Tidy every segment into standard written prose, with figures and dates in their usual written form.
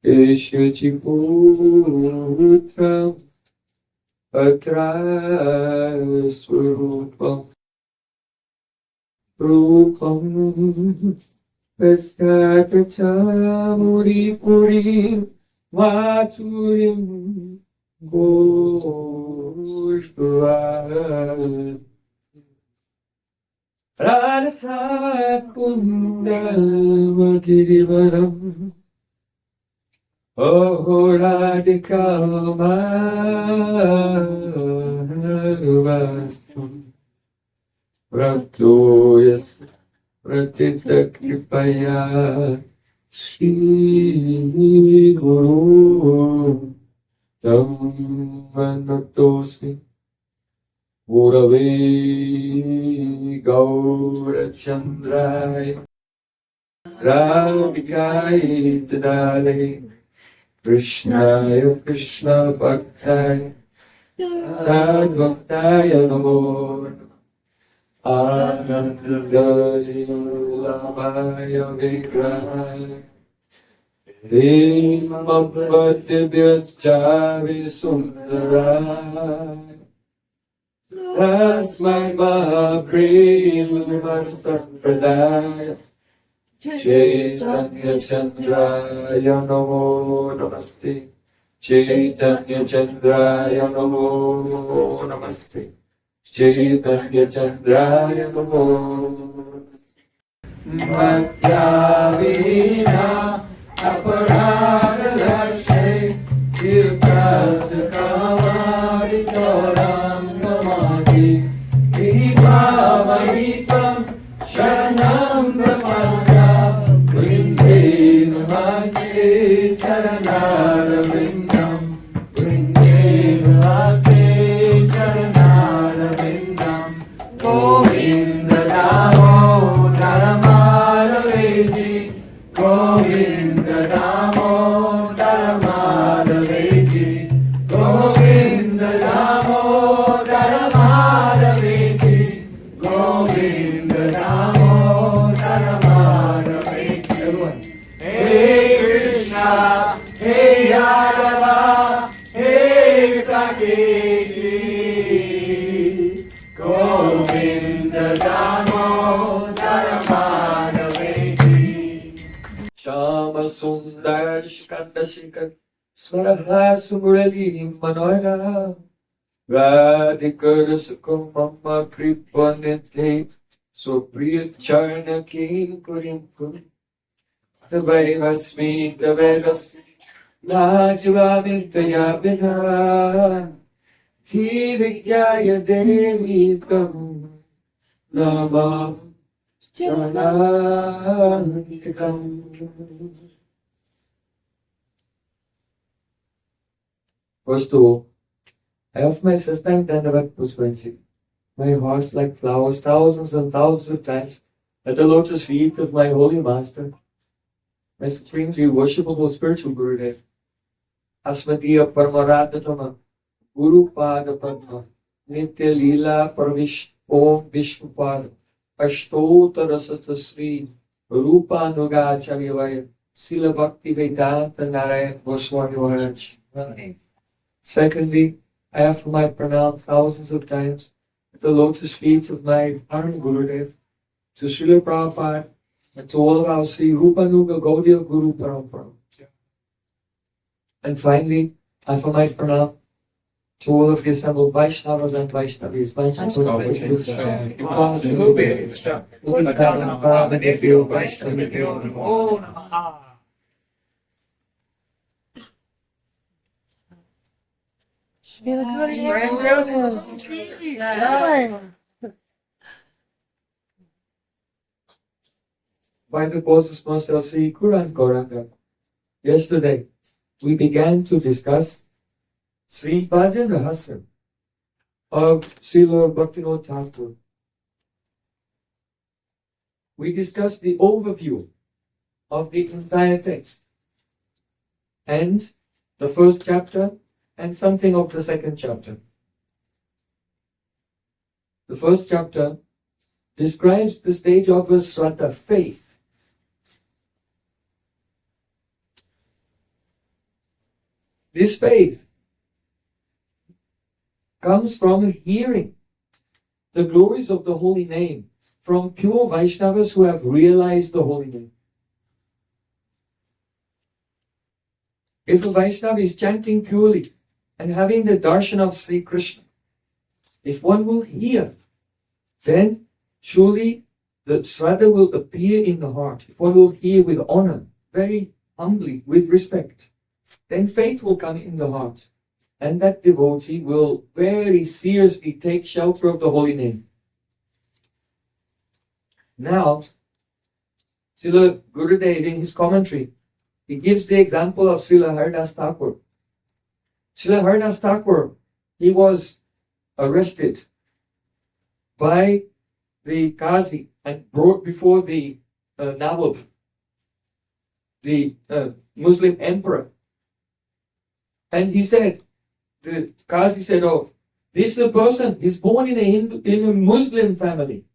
Ishachiputram Atra Swarupam Rupam Prasthatacha Purim Maturim Goshvat Radha Kundal Girivaram Oh Radhika Madhuvastam Pratoyas Pratita Kripaya Shri Guru Tam Vanatosi Gurave Gaura Chandrai Radhikai Tadale Krishnaya Krishna Bhaktai Tadvaktaya Namo Anandadaya Vigrahaya Dimabhativyacchavi Sundaraya Tasmai Mahaprima Chaitanya Chandraya Namo Namaste Chaitanya Chandraya Namo Namaste Chaitanya Chandraya Namo Bhaktya-vina aparadharshe Tirthasta-kamari Gauranga-mati Vibhavahitam Sharanam Brahmanda Vrinde Namaste Charanara-vindam Vrinde Namaste Charanara-vindam Govinda Damodara-madhaveti Govinda Damodara-madhaveti Govinda Damodara-madhaveti Govinda Damodara-madhaveti Everyone. Hey Krishna, Hey Yadava, Hey Saketi Govinda Damodara-madhaveti Shama Sundar Shikanda Shikat Swaraha Sumurali Manoira Radhikara Sukham Mama Kripanite Swapriyat Charna Kim Kurim Kurim Tavaivasmi Tavedas Lajavamintaya Bina Tivikyaya Devi Kam Nama Charantikam. Verse 2. I offer my sustained Dandavat Pushpanjali, my heart like flowers, thousands and thousands of times at the lotus feet of my holy master, my supremely worshipable spiritual Gurudev, Asmadiya Paramaradhatama, Guru Pada Padma, Nitya Līlā Parvish Om Vishnupada, Ashtota Rasata Sri, Rupa Nugacharya Vaya, Sila Bhakti Vedanta Narayan Goswami Maharaj. Secondly, I offer my pranam thousands of times at the lotus feet of my Param Gurudev, to Srila Prabhupada, and to all of our Sri Rupanuga Gaudiya Guru Parampara. And finally, I offer my pranam to all of his assembled Vaishnavas and Vaishnavis. By the causes Master Sri Kuran Gauranga, yesterday we began to discuss Sri Bhajana-rahasya of Srila Bhaktivinoda Thakur. We discussed the overview of the entire text and the first chapter and something of the second chapter. The first chapter describes the stage of a Shraddha, faith. This faith comes from hearing the glories of the holy name from pure Vaishnavas who have realized the holy name. If a Vaishnava is chanting purely and having the darshan of Sri Krishna, if one will hear, then surely the Shraddha will appear in the heart. If one will hear with honor, very humbly, with respect, then faith will come in the heart. And that devotee will very seriously take shelter of the holy name. Now, Srila Gurudev in his commentary, he gives the example of Srila Haridas Thakur. Srila Haridas Thakur, he was arrested by the Qazi and brought before the Nawab, the Muslim emperor. And he said, the Qazi said, oh, this person is born in a Muslim family,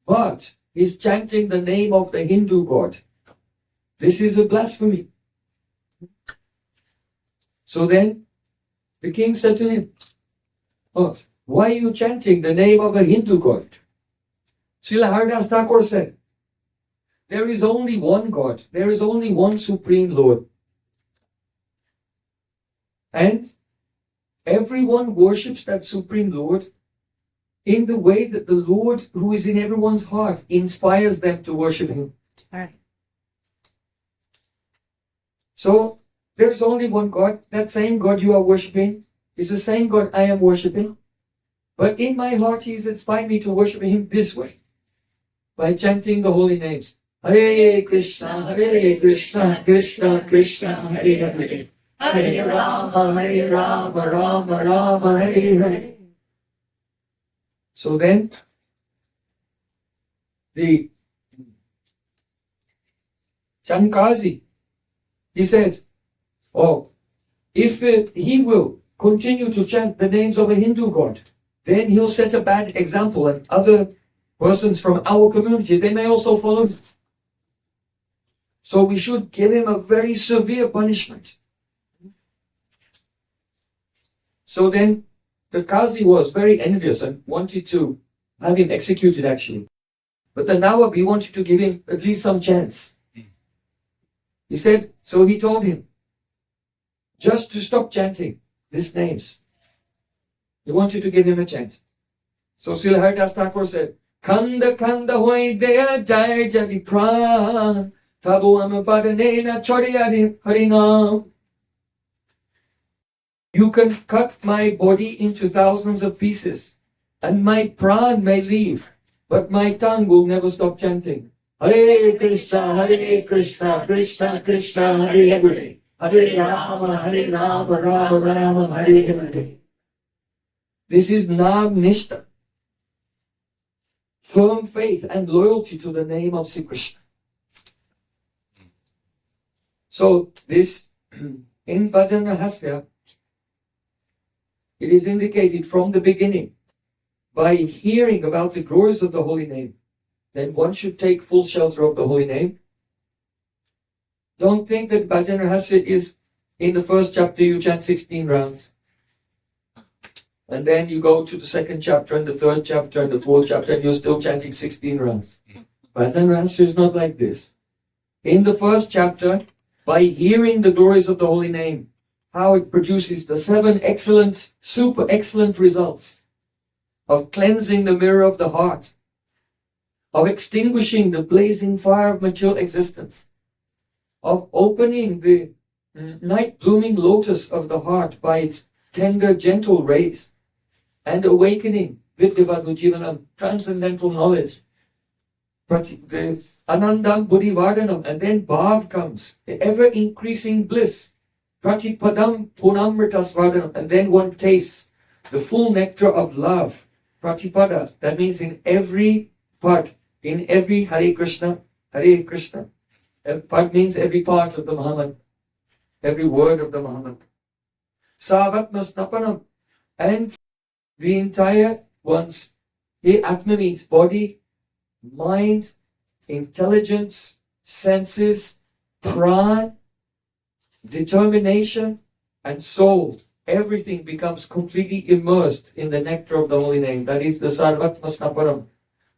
but he's chanting the name of the Hindu god. This is a blasphemy. So then the king said to him, oh, why are you chanting the name of a Hindu god? Srila Haridas Thakur said, there is only one God, there is only one Supreme Lord. And everyone worships that Supreme Lord in the way that the Lord who is in everyone's heart inspires them to worship Him. All right. So there is only one God. That same God you are worshipping is the same God I am worshipping. But in my heart He has inspired me to worship Him this way, by chanting the holy names. Hare Krishna, Krishna Krishna, Hare Hare. Hare Rama, Rama Rama, Hare Hare. So then, the Chankazi, he said, oh, if he will continue to chant the names of a Hindu god, then he'll set a bad example, and other persons from our community, they may also follow him. So we should give him a very severe punishment. So then the Qazi was very envious and wanted to have him executed actually. But the Nawab, he wanted to give him at least some chance. He said, so he told him, just to stop chanting these names. He wanted to give him a chance. So Srila Haridas Thakur said, Kanda kanda hoy deya jai jadi pran, tabu amabadanena choriyadi harinam. You can cut my body into thousands of pieces, and my pran may leave, but my tongue will never stop chanting. Hare Krishna, Krishna Krishna, Hare Hare. Hare Rama, Rama Rama, Hare Hare. This is Nam Nishta, firm faith and loyalty to the name of Sri Krishna. So this, in Bhajana-rahasya, it is indicated from the beginning, by hearing about the glories of the holy name, then one should take full shelter of the holy name. Don't think that Bhajana-rahasya is in the first chapter you chant 16 rounds. And then you go to the second chapter and the third chapter and the fourth chapter and you're still chanting 16 rounds. Bhajana-rahasya is not like this. In the first chapter, by hearing the glories of the holy name, how it produces the 7 excellent, super excellent results of cleansing the mirror of the heart, of extinguishing the blazing fire of material existence, of opening the night blooming lotus of the heart by its tender, gentle rays, and awakening Vidyavadu Jivanam, transcendental knowledge, the Anandam Buddhi Vardhanam, and then Bhav comes, the ever increasing bliss, Pratipadam Punamritas Vardhanam, and then one tastes the full nectar of love, Pratipada, that means in every part, in every Hare Krishna, Hare Krishna. Part means every part of the Mahamant, every word of the Mahamant. Savatma Snapanam, and the entire one's, Atma means body, mind, intelligence, senses, pran, determination, and soul, everything becomes completely immersed in the nectar of the holy name. That is the Sarvatmasna Param.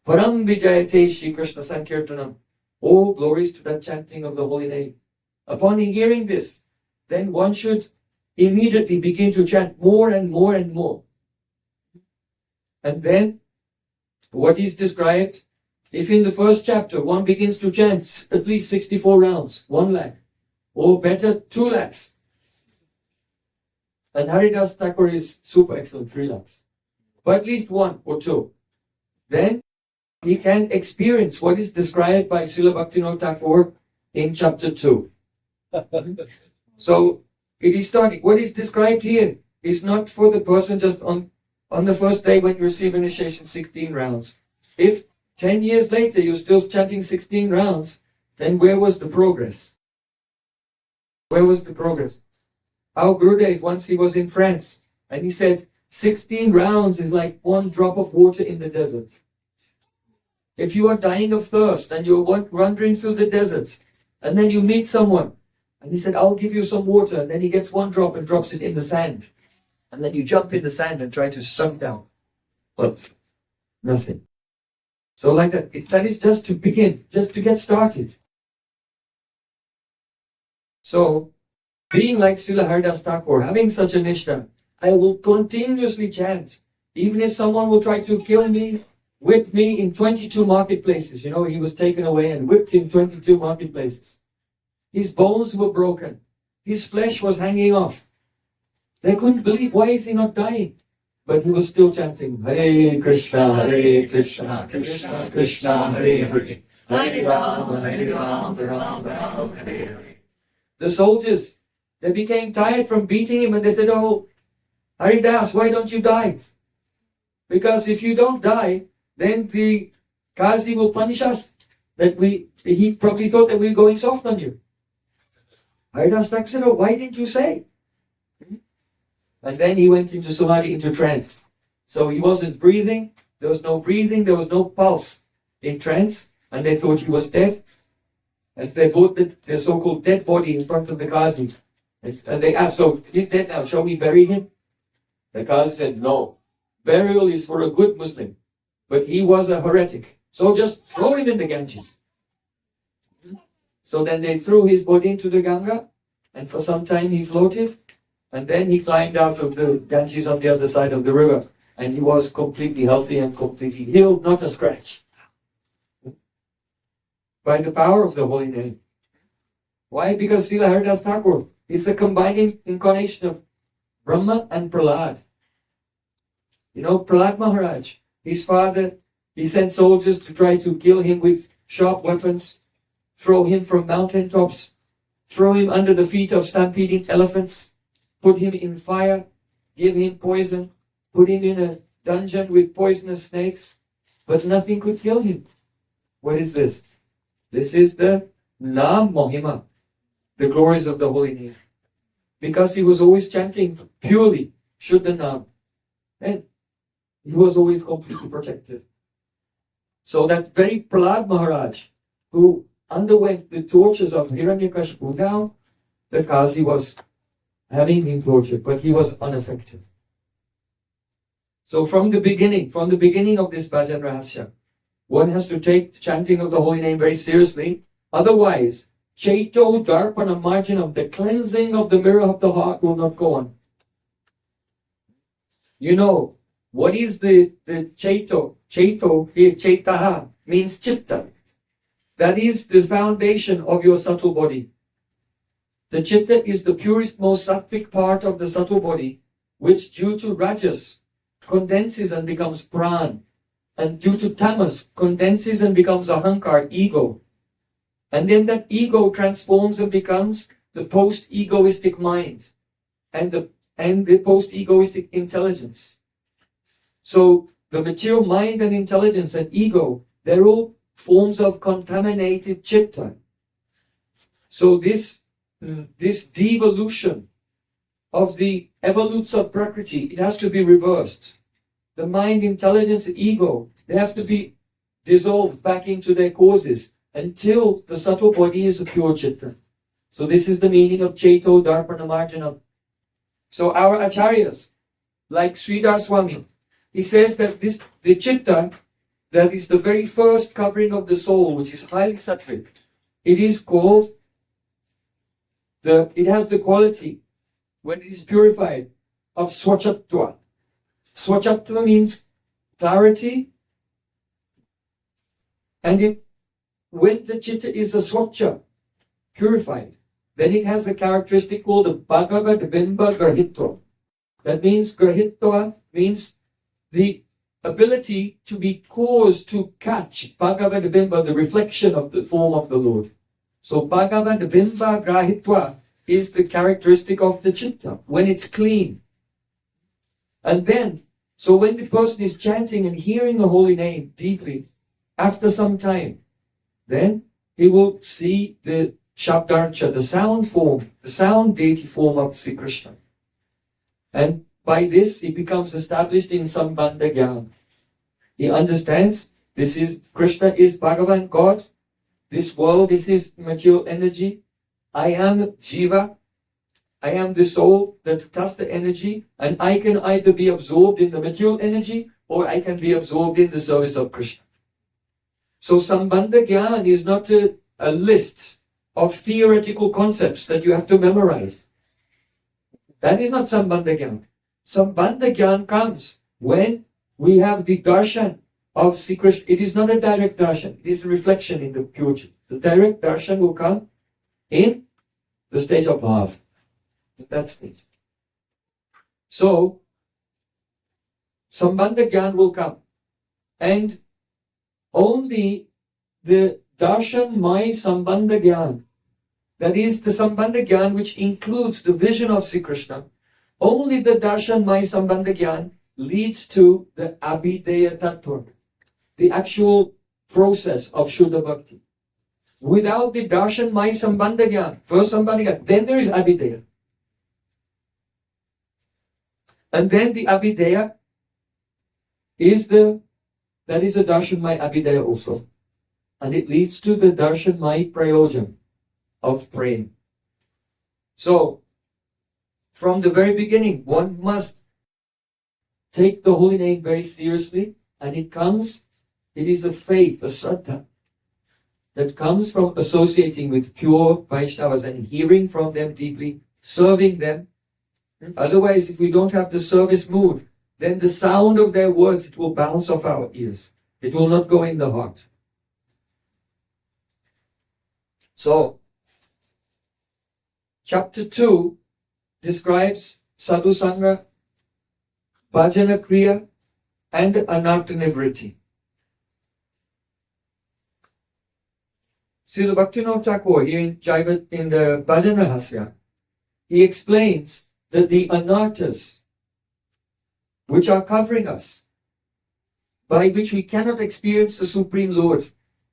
Param Vijayate Shri Krishna Sankirtanam. Oh, glories to that chanting of the holy name. Upon hearing this, then one should immediately begin to chant more and more and more. And then, what is described, if in the first chapter one begins to chant at least 64 rounds, 1 lakh, or better, 2 lakhs. And Haridas Thakur is super excellent, 3 lakhs. But at least 1 or 2. Then he can experience what is described by Srila Bhaktivinoda Thakur in chapter 2. So, it is starting. What is described here is not for the person just on the first day when you receive initiation, 16 rounds. If 10 years later you're still chanting 16 rounds, then where was the progress? Where was the progress? Our Gurudev, once he was in France, and he said, 16 rounds is like 1 drop of water in the desert. If you are dying of thirst and you're wandering through the desert, and then you meet someone, and he said, I'll give you some water, and then he gets 1 drop and drops it in the sand. And then you jump in the sand and try to suck down. But nothing. So like that, if that is just to begin, just to get started. So, being like Srila Haridas Thakur, having such a nishtha, I will continuously chant. Even if someone will try to kill me, whip me in 22 marketplaces. You know, he was taken away and whipped in 22 marketplaces. His bones were broken. His flesh was hanging off. They couldn't believe, why is he not dying? But he was still chanting, Hare Krishna, Krishna Krishna, Hare Hare, Hare Rama, Rama Rama, Hare Hare. The soldiers, they became tired from beating him and they said, oh, Haridas, why don't you die? Because if you don't die, then the Qazi will punish us. He probably thought that we were going soft on you. Haridas Thakur said, oh, why didn't you say? And then he went into samadhi, into trance. So he wasn't breathing, there was no breathing, there was no pulse in trance, and they thought he was dead. And they put the so-called dead body in front of the Qazi. And they asked, so he's dead now, shall we bury him? The Qazi said, no. Burial is for a good Muslim. But he was a heretic. So just throw him in the Ganges. So then they threw his body into the Ganga, and for some time he floated. And then he climbed out of the Ganges on the other side of the river. And he was completely healthy and completely healed, not a scratch. By the power of the holy name. Why? Because Srila Haridas Thakur is the combining incarnation of Brahma and Prahlad. You know, Prahlad Maharaj, his father, he sent soldiers to try to kill him with sharp weapons, throw him from mountain tops, throw him under the feet of stampeding elephants, put him in fire, give him poison, put him in a dungeon with poisonous snakes, but nothing could kill him. What is this? This is the Naam Mohima, the glories of the holy name. Because he was always chanting purely Shuddha Naam. And he was always completely protected. So that very Prahlad Maharaj, who underwent the tortures of Hiranyakashipu, now the Qazi was having him tortured, but he was unaffected. So from the beginning of this Bhajana-rahasya, one has to take the chanting of the holy name very seriously. Otherwise, Chaito Darpana Marjanam, the cleansing of the mirror of the heart, will not go on. You know, what is the Chaito? Chaito, Chaitaha, means Chitta. That is the foundation of your subtle body. The Chitta is the purest, most sattvic part of the subtle body, which due to Rajas condenses and becomes Pran. And due to Tamas, condenses and becomes Ahankar, ego. And then that ego transforms and becomes the post-egoistic mind and the post-egoistic intelligence. So the material mind and intelligence and ego, they're all forms of contaminated chitta. So this devolution of the evolutes of Prakriti, it has to be reversed. The mind, intelligence, the ego, they have to be dissolved back into their causes until the subtle body is a pure chitta. So this is the meaning of Chaito Darpana Marjana. So our acharyas, like Sridhar Swami, he says that the chitta, that is the very first covering of the soul, which is highly sattvic, it is called, it has the quality, when it is purified, of swachatva. Swachatva means clarity, and when the chitta is a swachha, purified, then it has the characteristic called the bheda-abheda-tattva. That means grahitva means the ability to be caused to catch bheda-abheda, the reflection of the form of the Lord. So bheda-abheda grahitva is the characteristic of the chitta when it's clean. And then, so when the person is chanting and hearing the holy name deeply, after some time, then he will see the Shabdarcha, the sound form, the sound deity form of Sri Krishna. And by this, he becomes established in Sambandha Jnana. He understands this is, Krishna is Bhagavan, God. This world, this is material energy. I am Jiva. I am the soul that does the energy, and I can either be absorbed in the material energy or I can be absorbed in the service of Krishna. So Sambandha Jnana is not a list of theoretical concepts that you have to memorize. That is not Sambandha Jnana. Sambandha Jnana comes when we have the darshan of Sri Krishna. It is not a direct darshan, it is a reflection in the pure chitta. The direct darshan will come in the stage of bhav, that stage. So, Sambandha Jnana will come, and only the darshan-may Sambandha Jnana, that is the Sambandha Jnana which includes the vision of Sri Krishna, only the darshan-may Sambandha Jnana leads to the bheda-abheda-tattva, the actual process of Shuddha Bhakti. Without the darshan-may Sambandha Jnana, first Sambandha Jnana, then there is abhidaya. And then the abhidaya is that is a darshan-may abhidaya also. And it leads to the darshan-may Prayojan of Prem. So, from the very beginning, one must take the holy name very seriously, and it is a faith, a saddha, that comes from associating with pure Vaishnavas and hearing from them deeply, serving them. Otherwise, if we don't have the service mood, then the sound of their words, it will bounce off our ears. It will not go in the heart. So, chapter 2 describes sadhu sangha, bhajana kriya, and anartha nivritti. Srila Bhaktivinoda Thakur here in the Bhajana-rahasya, he explains that the anarthas which are covering us, by which we cannot experience the Supreme Lord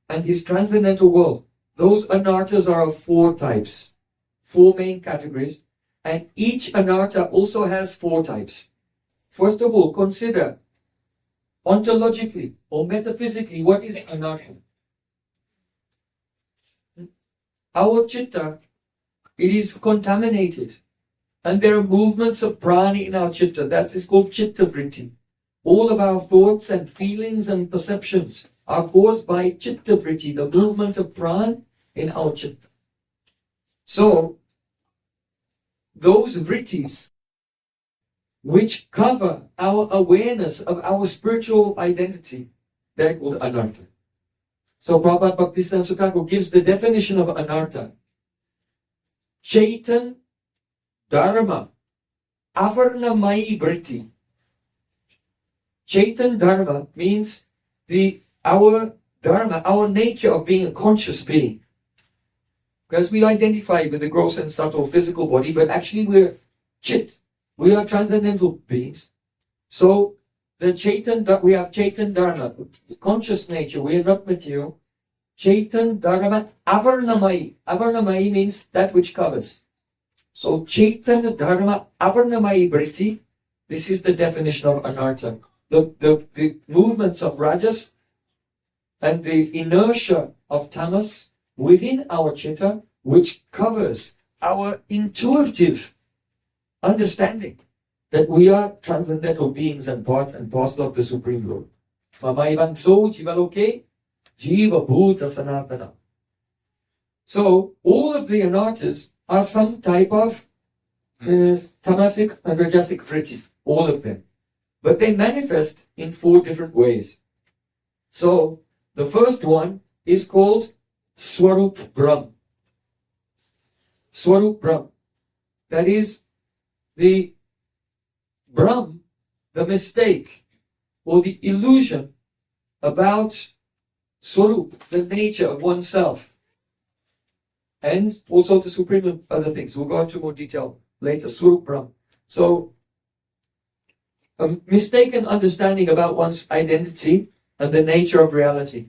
and His transcendental world, those anarthas are of 4 types, 4 main categories, and each anartha also has 4 types. First of all, consider ontologically or metaphysically what is anartha. Our chitta, it is contaminated, and there are movements of prana in our chitta. That is called chitta vritti. All of our thoughts and feelings and perceptions are caused by chitta vritti, the movement of prana in our chitta. So, those vrittis which cover our awareness of our spiritual identity, they're called anartha. So Prabhupada Bhaktisiddhanta Thakur gives the definition of anartha. Chaitan dharma avarnamayi vritti. Chaitan dharma means our dharma, our nature of being a conscious being. Because we identify with the gross and subtle physical body, but actually we're chit. We are transcendental beings. So the Chaitan, we have Chaitan dharma, conscious nature, we are not material. Chaitan dharma avarnamayi. Avarnamayi means that which covers. So Chaitan dharma avarnamayi vritti, this is the definition of anartha. The movements of rajas and the inertia of tamas within our chitta, which covers our intuitive understanding that we are transcendental beings and part and parcel of the Supreme Lord. Mamaivanso jivaloke jiva bhuta sanatana. So all of the anarthas are some type of tamasic and rajasic vritti, all of them. But they manifest in 4 different ways. So the first one is called Swarup Brahm. Swarup Brahm. That is the Brahm, the mistake or the illusion about Swarup, the nature of oneself. And also the supreme and other things. We'll go into more detail later. Swarup Brahm. So, a mistaken understanding about one's identity and the nature of reality.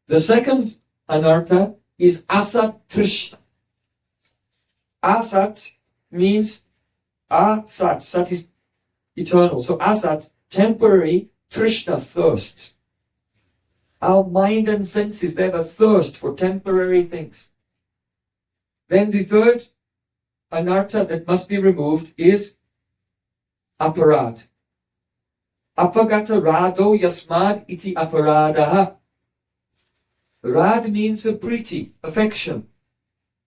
The second anartha is Asat Trishna. Asat means Asat. Sat is eternal. So Asat, temporary, Trishna, thirst. Our mind and senses, they have a thirst for temporary things. Then the third anartha that must be removed is aparad. Apagata rado yasmad iti aparadaha. Rad means a priti, affection.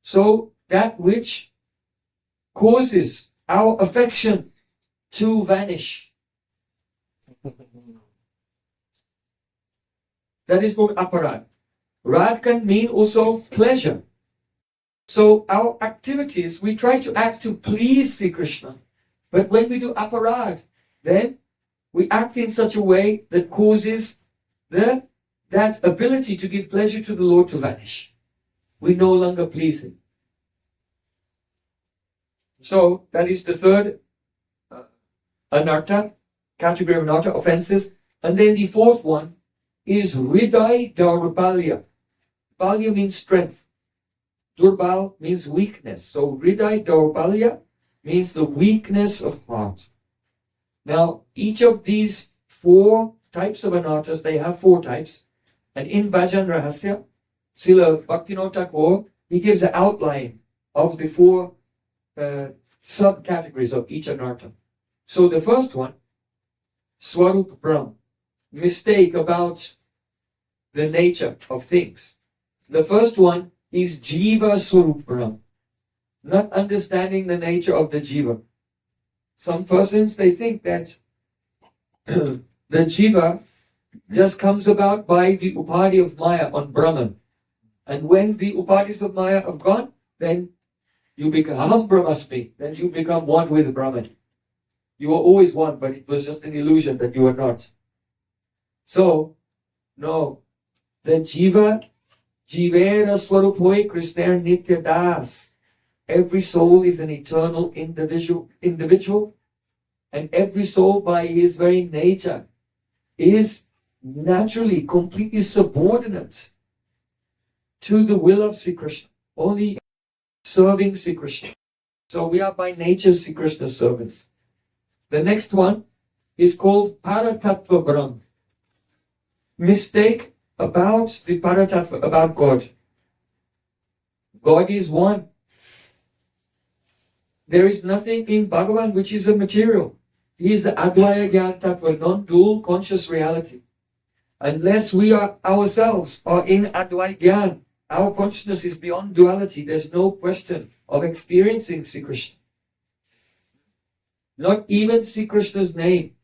So that which causes our affection to vanish. That is called aparad. Rad can mean also pleasure. So our activities, we try to act to please Sri Krishna. But when we do aparad, then we act in such a way that causes that ability to give pleasure to the Lord to vanish. We no longer please Him. So that is the third anartha, category of anartha, offenses. And then the fourth one is Hriday Daurbalya. Balya means strength. Durbal means weakness. So Hriday Daurbalya means the weakness of heart. Now, each of these 4 types of anarthas, they have 4 types. And in Bhajana-rahasya, Srila Bhaktivinoda Thakur, he gives an outline of the 4 subcategories of each anartha. So the first one, Swarup Brahm, mistake about the nature of things. The first one is Jiva Swarup Brahm, not understanding the nature of the Jiva. Some persons, they think that the Jiva just comes about by the upadhi of Maya on Brahman. And when the upadhis of Maya have gone, then you become Aham Brahmasmi, then you become one with Brahman. You were always one, but it was just an illusion that you were not. So, no, the Jiva, Jivera Swarupoy Krishna Nitya Das. Every soul is an eternal individual, and every soul by his very nature is naturally completely subordinate to the will of Sri Krishna, only serving Sri Krishna. So we are by nature Sri Krishna's servants. The next one is called Paratattva Brahm. Mistake about the Paratattva, about God. God is one. There is nothing in Bhagavan which is a material. He is the Advaya Gyan Tattva, non-dual conscious reality. Unless we are ourselves are in Advaya Gyan, our consciousness is beyond duality. There's no question of experiencing Sri Krishna. Not even Sri Krishna's name.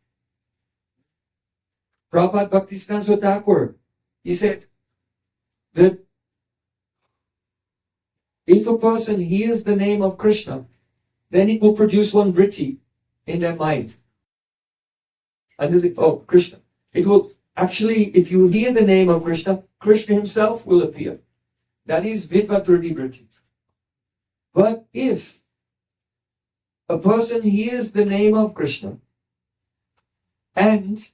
Prabhupada Bhaktisiddhanta Thakur, he said that if a person hears the name of Krishna, then it will produce one vritti in their mind. And this is, oh, Krishna. It will actually, if you hear the name of Krishna, Krishna himself will appear. That is vidvatradi vritti. But if a person hears the name of Krishna and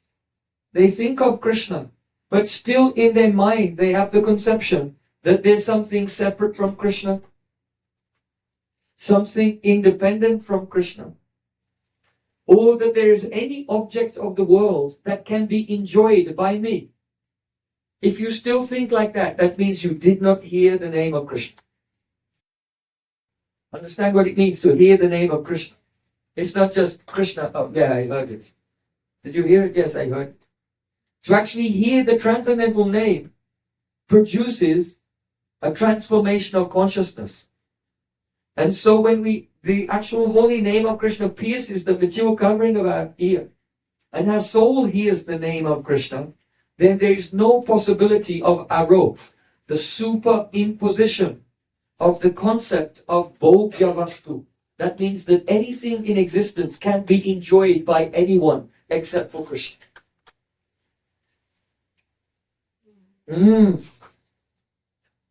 they think of Krishna, but still in their mind they have the conception that there's something separate from Krishna, something independent from Krishna, or that there is any object of the world that can be enjoyed by me. If you still think like that, that means you did not hear the name of Krishna. Understand what it means to hear the name of Krishna. It's not just Krishna. Oh, yeah, I heard it. Did you hear it? Yes, I heard it. To actually hear the transcendental name produces a transformation of consciousness. And so when the actual holy name of Krishna pierces the material covering of our ear, and our soul hears the name of Krishna, then there is no possibility of arop, the superimposition of the concept of bhogya vastu. That means that anything in existence can be enjoyed by anyone except for Krishna.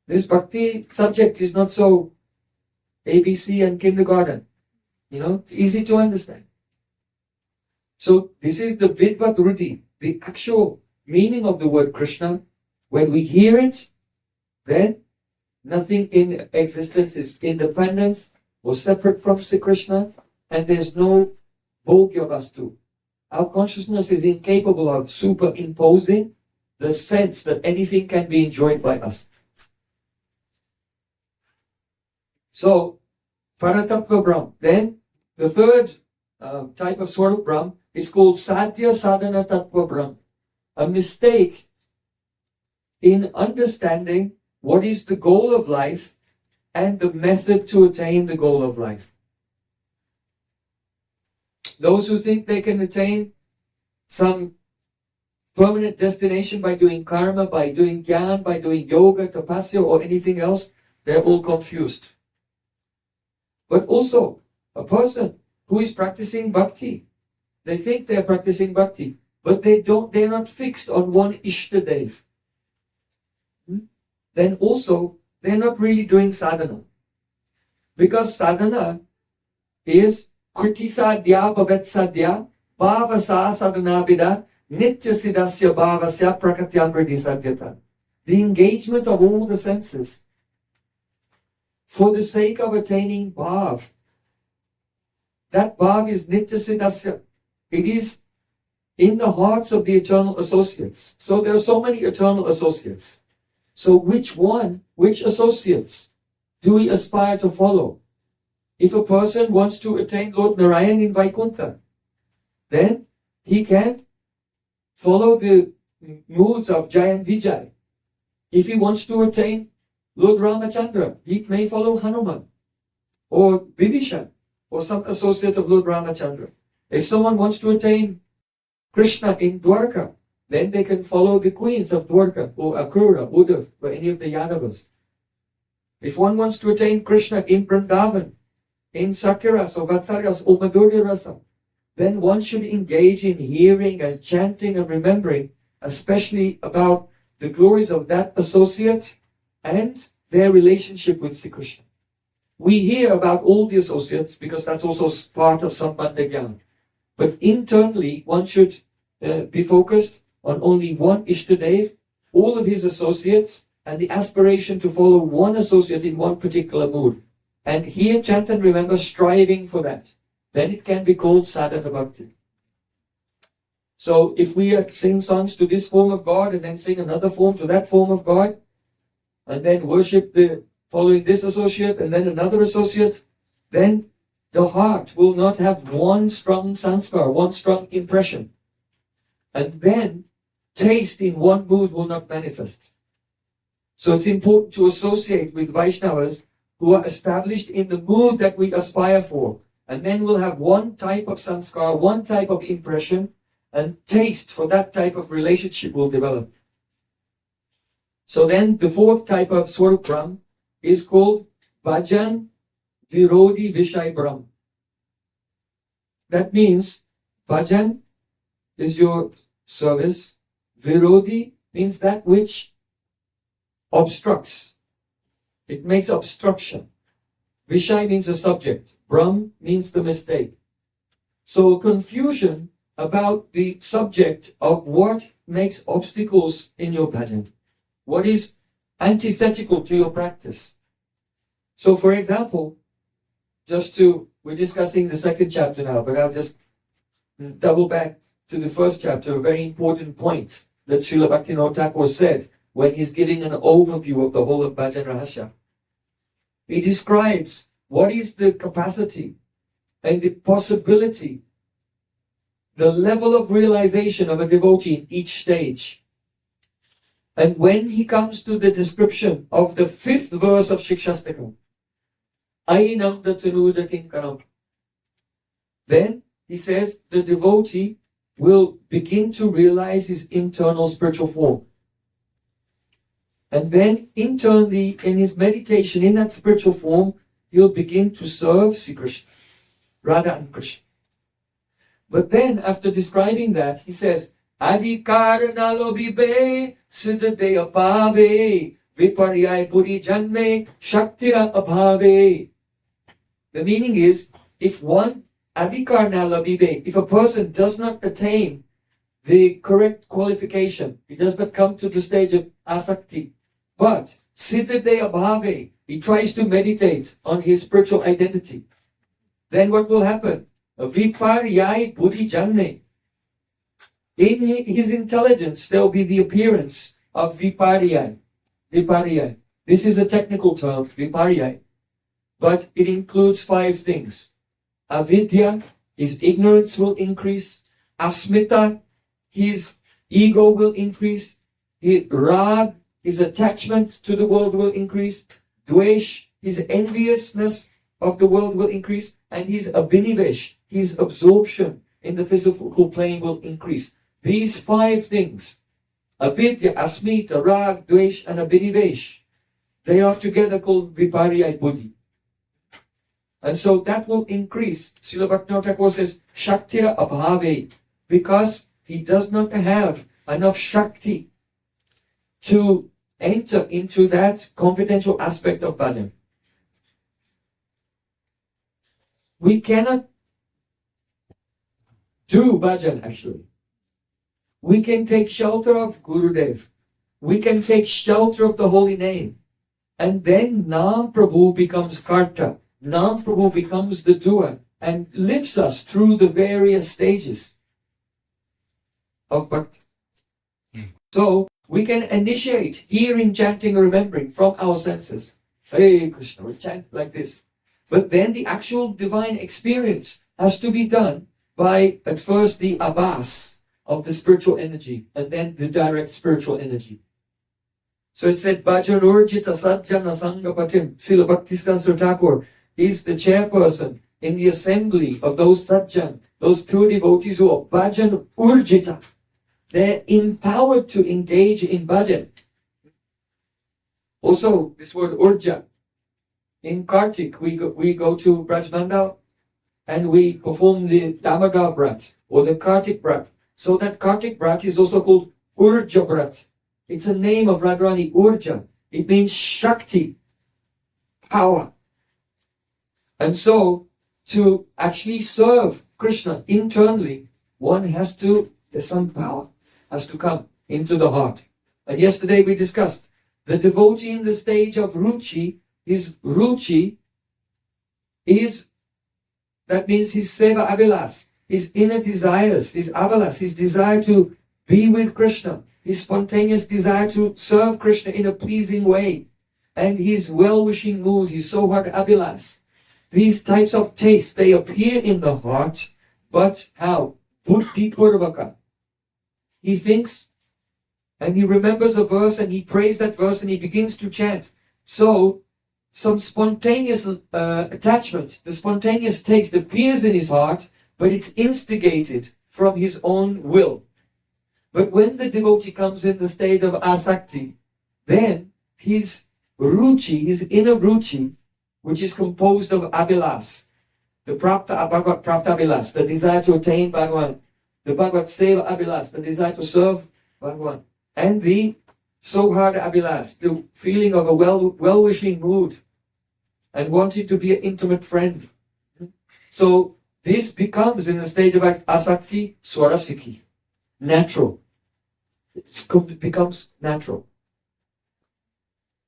This bhakti subject is not so ABC and kindergarten, easy to understand. So this is the vidvat ruti, the actual meaning of the word Krishna. When we hear it, then nothing in existence is independent or separate from Sri Krishna, and there's no bhogya vastu. Our consciousness is incapable of superimposing the sense that anything can be enjoyed by us. So, Paratattva Brahm. Then, the third type of Swarup Brahm is called Sadhya Sadhana Tattva Brahm. A mistake in understanding what is the goal of life and the method to attain the goal of life. Those who think they can attain some permanent destination by doing karma, by doing jnana, by doing yoga, tapasya, or anything else, they're all confused. But also, a person who is practicing bhakti, they think they're practicing bhakti, but they're not fixed on one Ishtadev. Then also, they're not really doing sadhana. Because sadhana is kriti sadhya bhavat sadhya bhavasa sadhana bida nitya siddhasya bhavasya prakatyagriti sadhyata. The engagement of all the senses for the sake of attaining bhav. That bhav is nitya siddhasya. It is in the hearts of the eternal associates. So there are so many eternal associates. So which associates do we aspire to follow? If a person wants to attain Lord Narayan in Vaikuntha, then he can follow the moods of Jai and Vijay. If he wants to attain Lord Ramachandra, he may follow Hanuman or Vibhishan or some associate of Lord Ramachandra. If someone wants to attain Krishna in Dwarka, then they can follow the queens of Dwarka or Akrura, Uddhav, or any of the Yadavas. If one wants to attain Krishna in Vrindavan, in Sakyaras or Vatsaryas or Madhurya Rasa, then one should engage in hearing and chanting and remembering, especially about the glories of that associate and their relationship with Sri Krishna. We hear about all the associates because that's also part of Sambandha Jnana. But internally, one should be focused on only one Ishtadev, all of his associates, and the aspiration to follow one associate in one particular mood. And here, chant and remember, striving for that. Then it can be called sadhana bhakti. So if we sing songs to this form of God and then sing another form to that form of God, and then worship following this associate and then another associate, then the heart will not have one strong sanskar, one strong impression. And then taste in one mood will not manifest. So it's important to associate with Vaishnavas who are established in the mood that we aspire for. And then we'll have one type of sanskar, one type of impression, and taste for that type of relationship will develop. So then the fourth type of Swarup Brahm is called Bhajan Virodi Vishay Brahm. That means Bhajan is your service. Virodi means that which obstructs. It makes obstruction. Vishay means a subject. Brahm means the mistake. So confusion about the subject of what makes obstacles in your bhajan. What is antithetical to your practice. So for example, we're discussing the second chapter now, but I'll just double back to the first chapter, a very important point that Srila Bhaktivinoda Thakur said when he's giving an overview of the whole of Bhajana-rahasya. He describes what is the capacity and the possibility, the level of realization of a devotee in each stage. And when he comes to the description of the 5th verse of Shikshastakam, Ainam Datanuda Kinkaram, then he says the devotee will begin to realize his internal spiritual form. And then internally in his meditation in that spiritual form, he'll begin to serve Sri Krishna, Radha and Krishna. But then after describing that, he says, Adhikar nalobibe siddhate apave viparyay puri janme shaktira abhave. The meaning is, if one adhikar nalobibe, if a person does not attain the correct qualification, he does not come to the stage of asakti, but siddhate abhave, he tries to meditate on his spiritual identity, then what will happen? Viparyay puri janme. In his intelligence, there will be the appearance of viparyay. Viparyay. This is a technical term, viparyay, but it includes 5 things. Avidya, his ignorance will increase. Asmita, his ego will increase. Rag, his attachment to the world will increase. Dvesh, his enviousness of the world will increase. And his abhinivesh, his absorption in the physical plane will increase. These 5 things, avidya, asmita, rag, dvesh, and abhinivesh, they are together called viparyay buddhi. And so that will increase. Srila Bhaktivinoda Thakur says, shaktira abhave, because he does not have enough shakti to enter into that confidential aspect of bhajan. We cannot do bhajan actually. We can take shelter of Gurudev. We can take shelter of the holy name. And then Nam Prabhu becomes Karta. Nam Prabhu becomes the doer and lifts us through the various stages of bhakti. So we can initiate hearing, chanting, or remembering from our senses. Hare Krishna, we chant like this. But then the actual divine experience has to be done by, at first, the abhas of the spiritual energy, and then the direct spiritual energy. So it said, Bhajanurjita Sajjana Sangapatim. Srila Bhaktisiddhanta Thakur is the chairperson in the assembly of those Sajjan, those pure devotees who are Bhajan Urjita. They're empowered to engage in bhajan. Also, this word Urja. In Kartik, we go to Brajmandal and we perform the Damodar Brat or the Kartik Brat. So that Kartik Brat is also called Urja Brat. It's a name of Radharani, Urja. It means Shakti, power. And so, to actually serve Krishna internally, one has to, there's some power, has to come into the heart. And yesterday we discussed, the devotee in the stage of Ruchi, his Ruchi is, that means his Seva Abhilas, his inner desires, his Abhilas, his desire to be with Krishna, his spontaneous desire to serve Krishna in a pleasing way, and his well-wishing mood, his Sohag Abhilas. These types of tastes, they appear in the heart, but how? Buddhi Purvaka. He thinks, and he remembers a verse, and he prays that verse, and he begins to chant. So, some spontaneous attachment, the spontaneous taste appears in his heart, but it's instigated from his own will. But when the devotee comes in the state of asakti, then his ruchi, his inner ruchi, which is composed of abhilas, the Bhagavad Prātā abhilas, the desire to attain Bhagavan, the Bhagavad Seva abhilas, the desire to serve Bhagavan, and the Sohada abhilas, the feeling of a well-wishing mood and wanting to be an intimate friend. So this becomes, in the stage of asakti, swarasiki, natural. It becomes natural.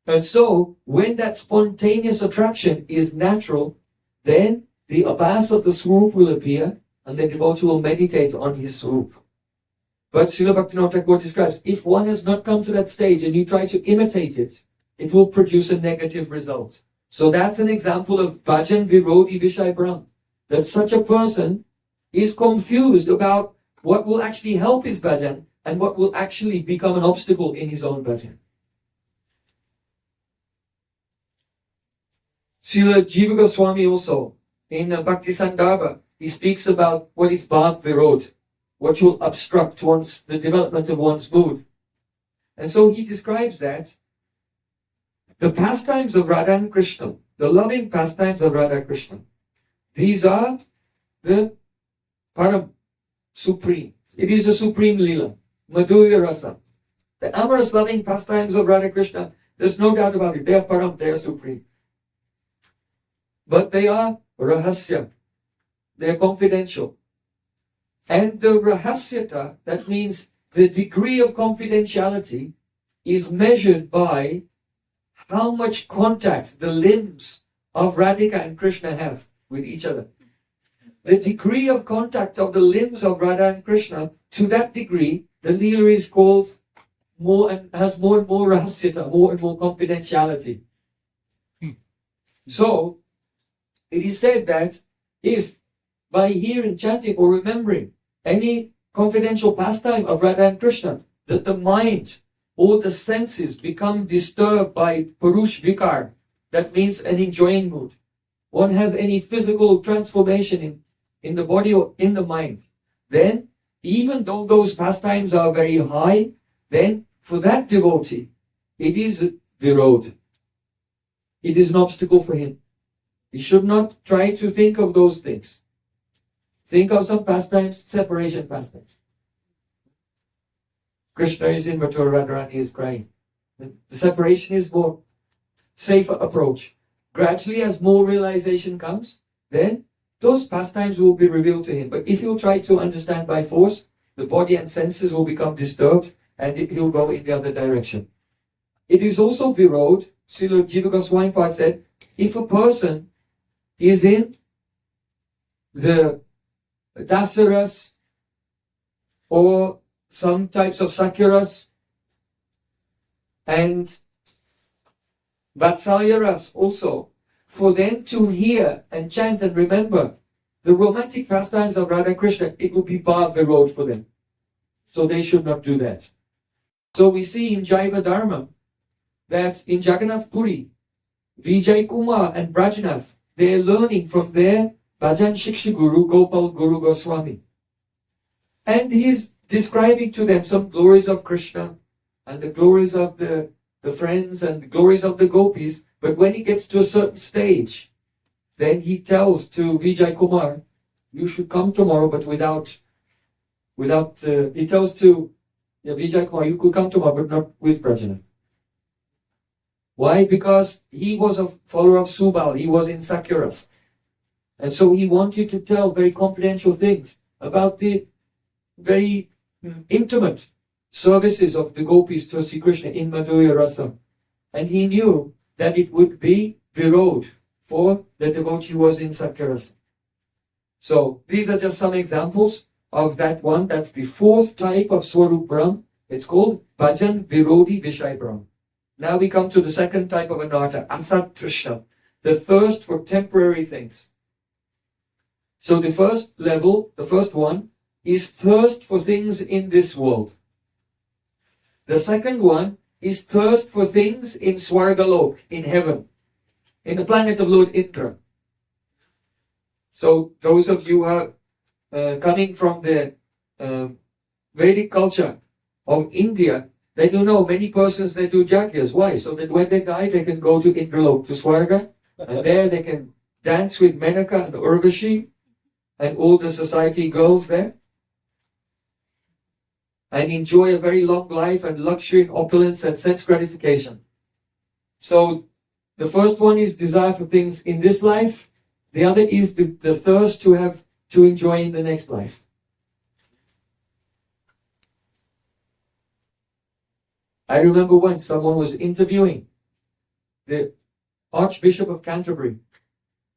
And so, when that spontaneous attraction is natural, then the abhas of the Swarup will appear, and the devotee will meditate on his Swarup. But Srila Bhaktivinoda Thakur describes, if one has not come to that stage and you try to imitate it, it will produce a negative result. So that's an example of bhajan virodi vishay brahm. That such a person is confused about what will actually help his bhajan and what will actually become an obstacle in his own bhajan. Srila Jiva Goswami also, in Bhakti Sandarbha, he speaks about what is bhav virod, what will obstruct the development of one's mood. And so he describes that the pastimes of Radha and Krishna, the loving pastimes of Radha and Krishna, these are the param, supreme. It is the supreme Līlā, Madhurya-rasa. The amorous loving pastimes of Radha Krishna, there's no doubt about it, they are param, they are supreme. But they are rahasya, they are confidential. And the rahasyata, that means the degree of confidentiality, is measured by how much contact the limbs of Radhika and Krishna have with each other. The degree of contact of the limbs of Radha and Krishna, to that degree, the Līlā is called more and has more and more rahasyata, more and more confidentiality. So, it is said that if by hearing, chanting or remembering any confidential pastime of Radha and Krishna, that the mind or the senses become disturbed by purush vikar, that means an enjoying mood. One has any physical transformation in the body or in the mind, then even though those pastimes are very high, then for that devotee, it is virod. It is an obstacle for him. He should not try to think of those things. Think of some pastimes, separation pastimes. Krishna is in Mathura, Radharani is crying. The separation is more safer approach. Gradually, as more realization comes, then those pastimes will be revealed to him. But if you try to understand by force, the body and senses will become disturbed and it will go in the other direction. It is also virod. Srila Jiva Goswami said, if a person is in the dasaras or some types of sakyaras and vatsalyaras also, for them to hear and chant and remember the romantic pastimes of Radha Krishna, it will be bhav virod for them. So they should not do that. So we see in Jaiva Dharma that in Jagannath Puri, Vijay Kumar and Brajnath, they are learning from their Bhajan Shiksha Guru, Gopal Guru Goswami. And he is describing to them some glories of Krishna and the glories of the friends and the glories of the gopis. But when he gets to a certain stage, then he tells to Vijay Kumar, you should come tomorrow, but he tells to Vijay Kumar, you could come tomorrow, but not with Prajana. Why? Because he was a follower of Subal, he was in Sakyaras. And so he wanted to tell very confidential things about the very intimate services of the gopis to Sri Krishna in Madhurya Rasa. And he knew that it would be virod for the devotee who was in Sakyaras. So these are just some examples of that one. That's the fourth type of Swarup Brahm. It's called Bhajan Virodi Vishay Brahm. Now we come to the second type of anartha, Asat Trishna, the thirst for temporary things. So the first level, the first one, is thirst for things in this world. The second one is thirst for things in Swargalok, in heaven, in the planet of Lord Indra. So those of you who are coming from the Vedic culture of India, they do know many persons they do yagyas. Why? So that when they die, they can go to Indralok, to Swarga, and there they can dance with Menaka and Urvashi and all the society girls there, and enjoy a very long life and luxury and opulence and sense gratification. So the first one is desire for things in this life. The other is the thirst to enjoy in the next life. I remember once someone was interviewing the Archbishop of Canterbury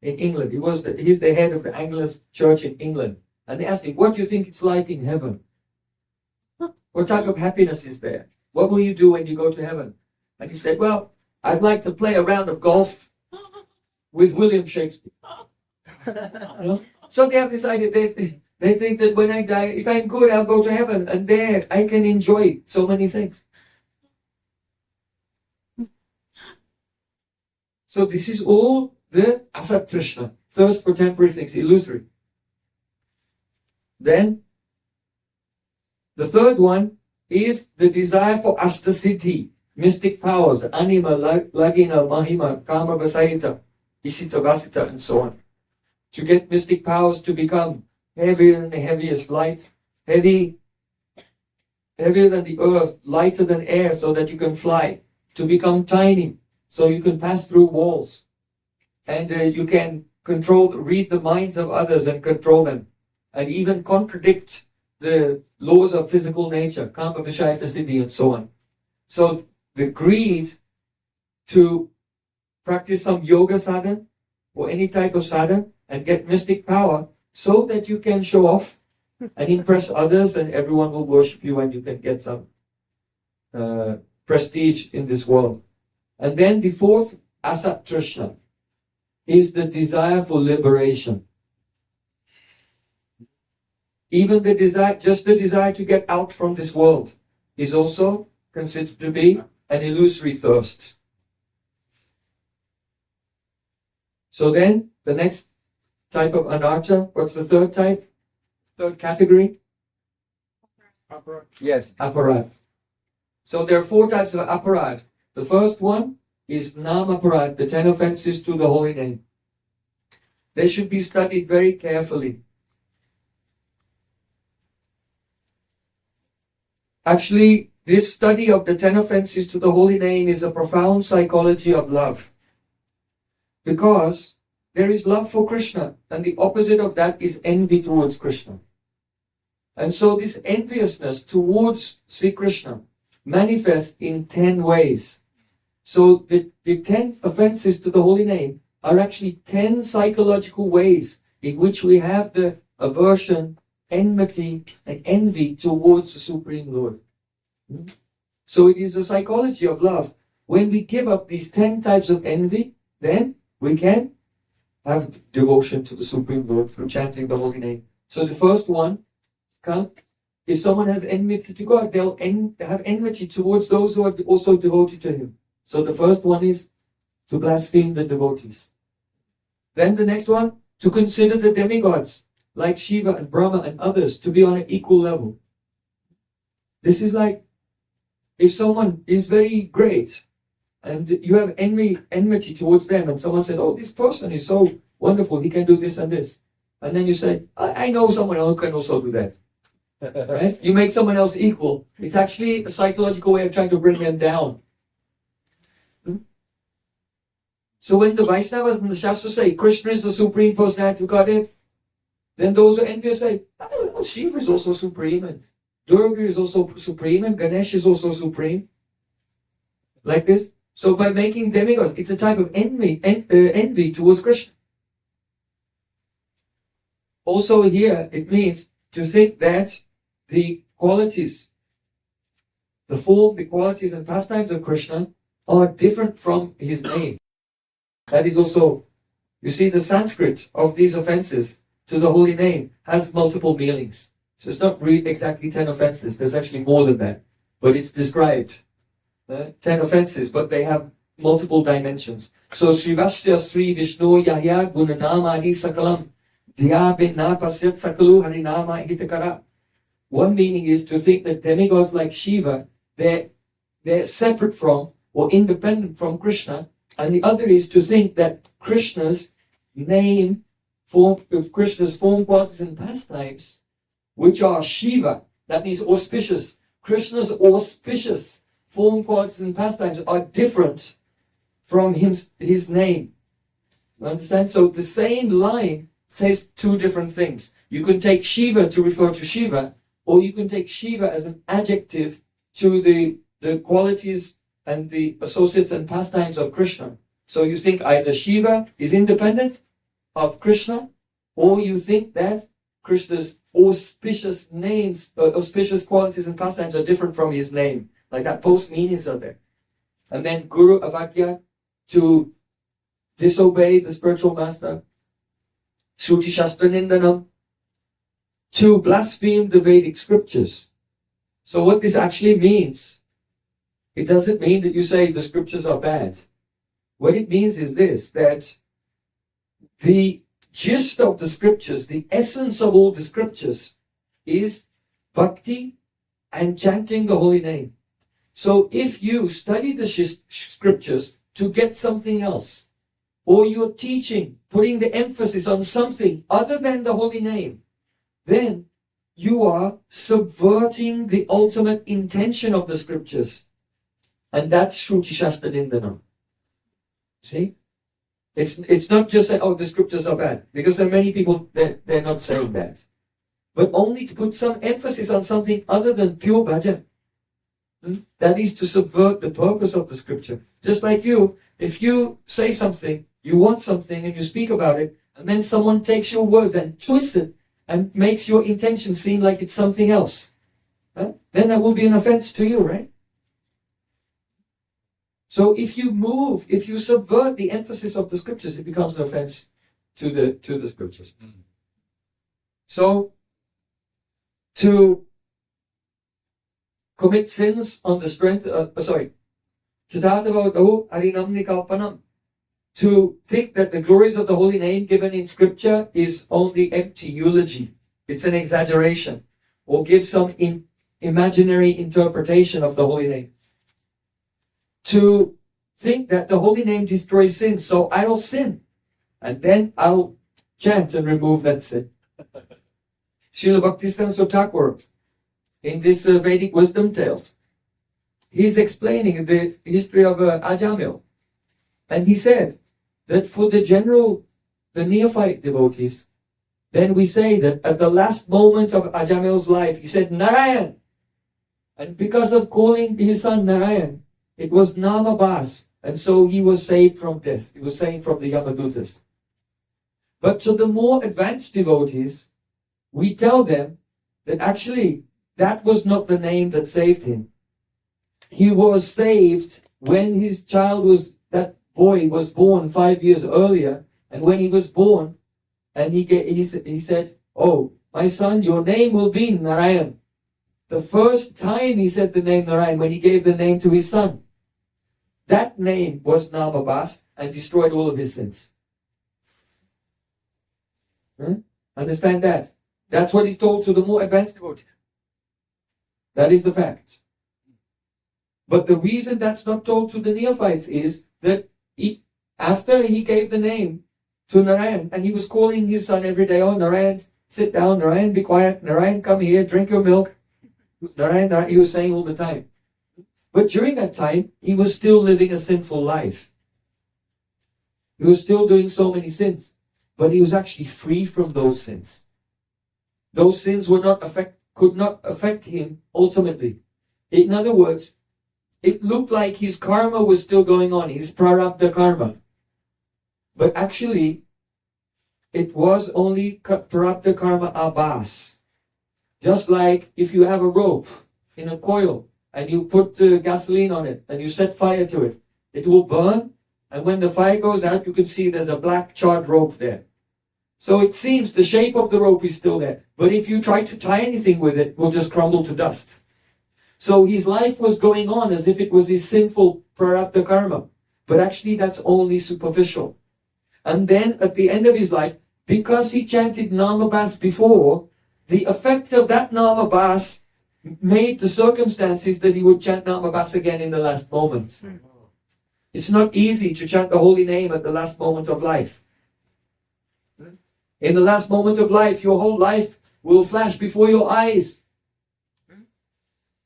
in England. He's the head of the Anglican Church in England. And they asked him, what do you think it's like in heaven? What type of happiness is there? What will you do when you go to heaven? And he said, well, I'd like to play a round of golf with William Shakespeare. So they have decided they think that when I die, if I'm good, I'll go to heaven, and there I can enjoy so many things. So this is all the asat trishna, thirst for temporary things, illusory. Then the third one is the desire for astasiddhi, mystic powers, anima, lagina, mahima, kama, vasayita, isita, vasita, and so on. To get mystic powers to become heavier than the heaviest light, heavier than the earth, lighter than air, so that you can fly. To become tiny, so you can pass through walls. And you can read the minds of others and control them. And even contradict the laws of physical nature, kama, vishayata, siddhi, and so on. So the greed to practice some yoga sadhana or any type of sadhana and get mystic power so that you can show off and impress others, and everyone will worship you and you can get some prestige in this world. And then the fourth, asat trishna, is the desire for liberation. Even the desire, just the desire to get out from this world is also considered to be an illusory thirst. So then, the next type of anartha, what's the third type? Third category? Aparad. Yes, aparad. So there are four types of aparad. The first one is nam aparad, the 10 offenses to the holy name. They should be studied very carefully. Actually, this study of the 10 offenses to the holy name is a profound psychology of love. Because there is love for Krishna, and the opposite of that is envy towards Krishna. And so this enviousness towards Sri Krishna manifests in 10 ways. So the 10 offenses to the holy name are actually 10 psychological ways in which we have the aversion, enmity, and envy towards the Supreme Lord. So it is the psychology of love. When we give up these 10 types of envy, then we can have devotion to the Supreme Lord through chanting the holy name. So the first one, if someone has enmity to God, they'll have enmity towards those who are also devoted to Him. So the first one is to blaspheme the devotees. Then the next one, to consider the demigods, like Shiva and Brahma and others, to be on an equal level. This is like, if someone is very great, and you have enmity towards them, and someone said, oh, this person is so wonderful, he can do this and this. And then you say, I know someone else who can also do that. Right? You make someone else equal. It's actually a psychological way of trying to bring them down. So when the Vaishnavas and the Shastras say, Krishna is the Supreme Personality of Godhead, then those who are envious say, oh, Shiva is also supreme, and Durga is also supreme, and Ganesh is also supreme. Like this. So by making demigods, it's a type of envy towards Krishna. Also here, it means to think that the qualities, the form, the qualities and pastimes of Krishna are different from his name. That is also, you see, the Sanskrit of these offenses to the holy name has multiple meanings. So it's not really exactly 10 offenses, there's actually more than that. But it's described. 10 offenses, but they have multiple dimensions. So Srivasya Sri Vishnu Yahya Gunanama Hi Sakalam Dhya Binna Pasyat Sakalu Harinama Hitakara. One meaning is to think that demigods like Shiva, they're separate from or independent from Krishna, and the other is to think that Krishna's name, Krishna's form, qualities and pastimes, which are Shiva, that means auspicious. Krishna's auspicious form, qualities and pastimes are different from his name. You understand? So the same line says two different things. You can take Shiva to refer to Shiva, or you can take Shiva as an adjective to the qualities and the associates and pastimes of Krishna. So you think either Shiva is independent of Krishna, or you think that Krishna's auspicious names, auspicious qualities and pastimes are different from his name. Like that, both meanings are there. And then Guru Avagya, to disobey the spiritual master, Shruti Shastra Nindanam, to blaspheme the Vedic scriptures. So what this actually means, it doesn't mean that you say the scriptures are bad. What it means is this, that the gist of the scriptures, the essence of all the scriptures is bhakti and chanting the holy name. So if you study the scriptures to get something else, or you're teaching, putting the emphasis on something other than the holy name, then you are subverting the ultimate intention of the scriptures. And that's Shruti Shastra Nindanam. See? It's not just saying, oh, the scriptures are bad. Because there are many people, they're not saying that. But only to put some emphasis on something other than pure bhajan. That is to subvert the purpose of the scripture. Just like you, if you say something, you want something and you speak about it, and then someone takes your words and twists it and makes your intention seem like it's something else, then that will be an offense to you, right? So if you subvert the emphasis of the scriptures, it becomes an offense to the scriptures. So, to commit sins on the strength, to think that the glories of the holy name given in scripture is only empty eulogy. It's an exaggeration, or give some imaginary interpretation of the holy name. To think that the holy name destroys sin, so I'll sin, and then I'll chant and remove that sin. Srila Bhaktisiddhanta Thakur, in this Vedic wisdom tales, he's explaining the history of Ajamil, and he said that for the neophyte devotees, then we say that at the last moment of Ajamil's life, he said Narayan, and because of calling his son Narayan, it was Namabhas, and so he was saved from death. He was saved from the Yamadutas. But to the more advanced devotees, we tell them that actually that was not the name that saved him. He was saved when his that boy was born 5 years earlier, and when he was born, and he said, oh, my son, your name will be Narayan. The first time he said the name Narayan, when he gave the name to his son, that name was Namabhas and destroyed all of his sins. Understand that? That's what is told to the more advanced devotees. That is the fact. But the reason that's not told to the neophytes is that after he gave the name to Narayan, and he was calling his son every day, oh, Narayan, sit down, Narayan, be quiet, Narayan, come here, drink your milk. Narayan, he was saying all the time. But during that time, he was still living a sinful life. He was still doing so many sins, but he was actually free from those sins. Those sins could not affect him ultimately. In other words, it looked like his karma was still going on, his prarabdha karma. But actually, it was only prarabdha karma abhas. Just like if you have a rope in a coil, and you put gasoline on it, and you set fire to it, it will burn, and when the fire goes out, you can see there's a black charred rope there. So it seems the shape of the rope is still there, but if you try to tie anything with it, it will just crumble to dust. So his life was going on as if it was his sinful prarabdha karma, but actually that's only superficial. And then at the end of his life, because he chanted Namabhas before, the effect of that Namabhas made the circumstances that he would chant Namabhas again in the last moment. It's not easy to chant the holy name at the last moment of life. In the last moment of life, your whole life will flash before your eyes.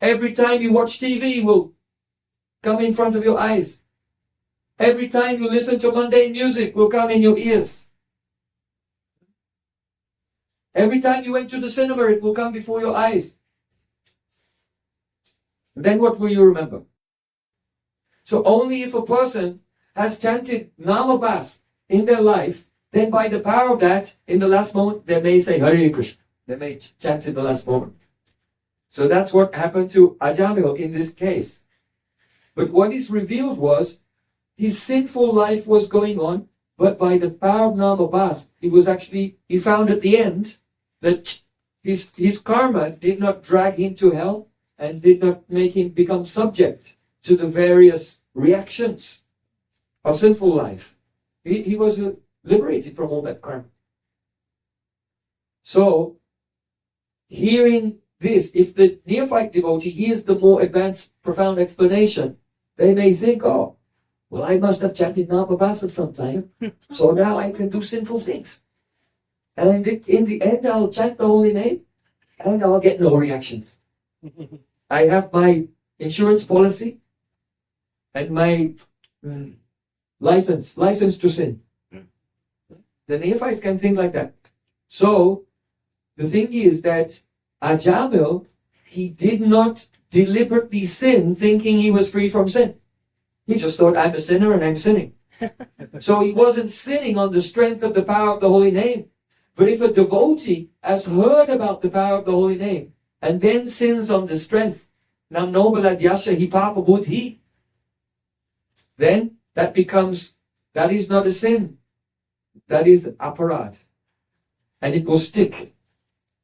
Every time you watch TV will come in front of your eyes. Every time you listen to mundane music will come in your ears. Every time you went to the cinema, it will come before your eyes. Then what will you remember? So only if a person has chanted Namabhas in their life, then by the power of that, in the last moment, they may say Hare Krishna. They may chant in the last moment. So that's what happened to Ajamil in this case. But what is revealed was, his sinful life was going on, But by the power of Namabhas, he found at the end that his karma did not drag him to hell and did not make him become subject to the various reactions of sinful life. He was liberated from all that karma. So, hearing this, if the neophyte devotee hears the more advanced, profound explanation, they may think, oh, well, I must have chanted Namabhas at some time, so now I can do sinful things. And in the end, I'll chant the holy name, and I'll get no reactions. I have my insurance policy, and my license to sin. The neophytes can think like that. So, the thing is that Ajamil, he did not deliberately sin thinking he was free from sin. He just thought, I'm a sinner and I'm sinning. So he wasn't sinning on the strength of the power of the holy name. But if a devotee has heard about the power of the holy name and then sins on the strength, nam nobala dyasya hi papa buddhi, then that is not a sin. That is aparad. And it will stick.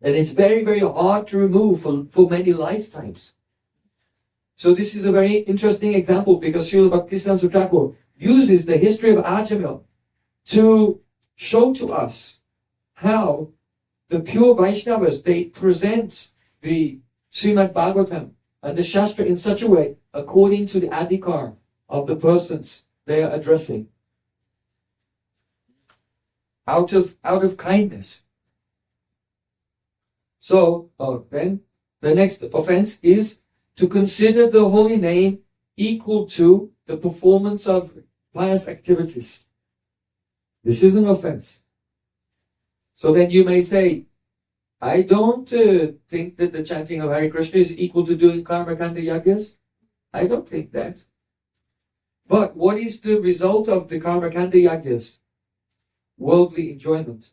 And it's very, very hard to remove for many lifetimes. So this is a very interesting example because Srila Bhaktisiddhanta Thakur uses the history of Ajamil to show to us how the pure Vaishnavas, they present the Srimad Bhagavatam and the Shastra in such a way according to the adhikar of the persons they are addressing. Out of kindness. So, then the next offense is to consider the holy name equal to the performance of pious activities. This is an offense. So then you may say, I don't think that the chanting of Hare Krishna is equal to doing karmakanda yagyas. I don't think that. But what is the result of the karmakanda yagyas? Worldly enjoyment.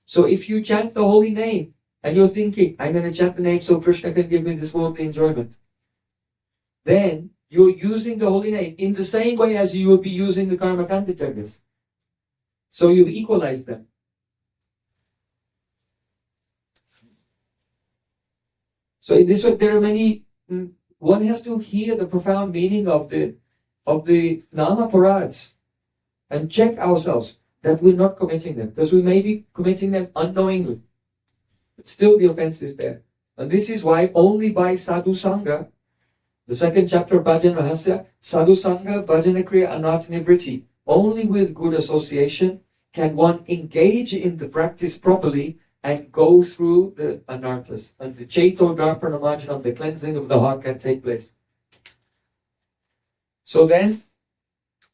So if you chant the holy name, and you're thinking, I'm going to chant the name so Krishna can give me this worldly enjoyment, then you're using the holy name in the same way as you would be using the karmakanda yagyas. So you've equalized them. So in this way, there are many. One has to hear the profound meaning of the nama parads and check ourselves that we're not committing them, because we may be committing them unknowingly. But still the offense is there. And this is why only by sadhu sangha, the second chapter of Bhajana-rahasya, sadhu sangha, bhajana kriya, anartha nivritti, only with good association can one engage in the practice properly and go through the anarthas. And the chaito darpana marjanam, the cleansing of the heart, can take place. So then,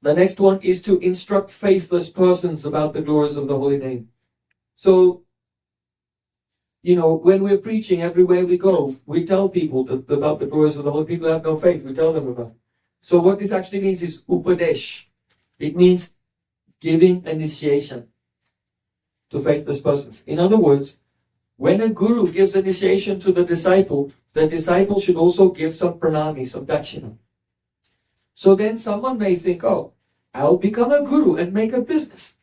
the next one is to instruct faithless persons about the glories of the holy name. So, when we're preaching everywhere we go, we tell people about the glories of the holy. People who have no faith, we tell them about it. So what this actually means is upadesh. It means giving initiation to faithless persons. In other words, when a guru gives initiation to the disciple should also give some pranami, some dakshina. So then someone may think, oh, I'll become a guru and make a business.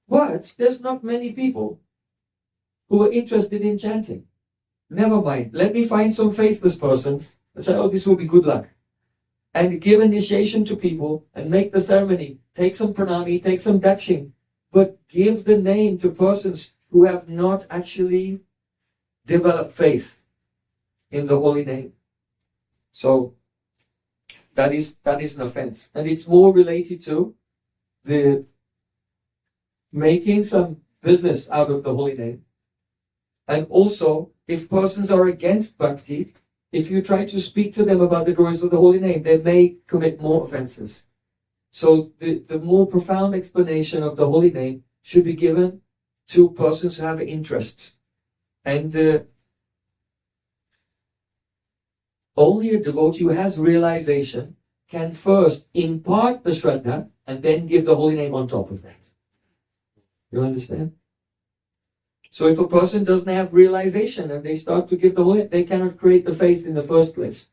But there's not many people who are interested in chanting. Never mind. Let me find some faithless persons and say, oh, this will be good luck. And give initiation to people and make the ceremony. Take some pranami, take some dakshin. But give the name to persons who have not actually developed faith in the holy name. So, that is an offense. And it's more related to the making some business out of the holy name. And also, if persons are against bhakti, if you try to speak to them about the glories of the holy name, they may commit more offenses. So the more profound explanation of the holy name should be given to persons who have an interest. And only a devotee who has realization can first impart the Shraddha and then give the holy name on top of that. You understand? So if a person doesn't have realization and they start to give the holy name, they cannot create the faith in the first place.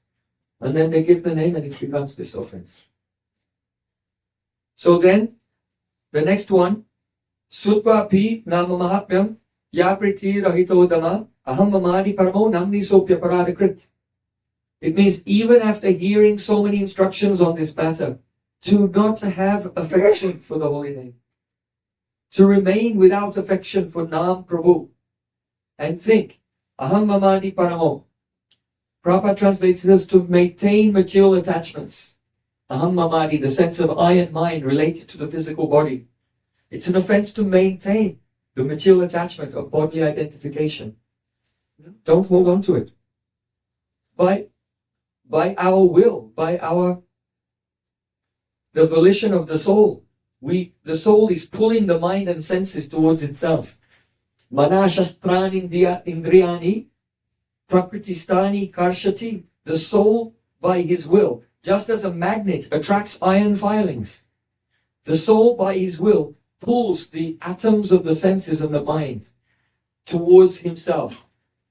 And then they give the name and it becomes this offense. So then, the next one, Sutva pi nama mahatmyam yapriti rahito dama aham mamadi paramo namni sopya paradakrit. It means even after hearing so many instructions on this matter, to not have affection for the holy name, to remain without affection for Nam Prabhu, and think, aham mamadi paramo. Prabhupada translates this to maintain material attachments. Aham mamadi, the sense of I and mine related to the physical body. It's an offense to maintain the material attachment of bodily identification. Don't hold on to it. By our will, the volition of the soul, the soul is pulling the mind and senses towards itself. Manashastrani indriyani prakritistani karshati. The soul, by his will, just as a magnet attracts iron filings, the soul, by his will, pulls the atoms of the senses and the mind towards himself,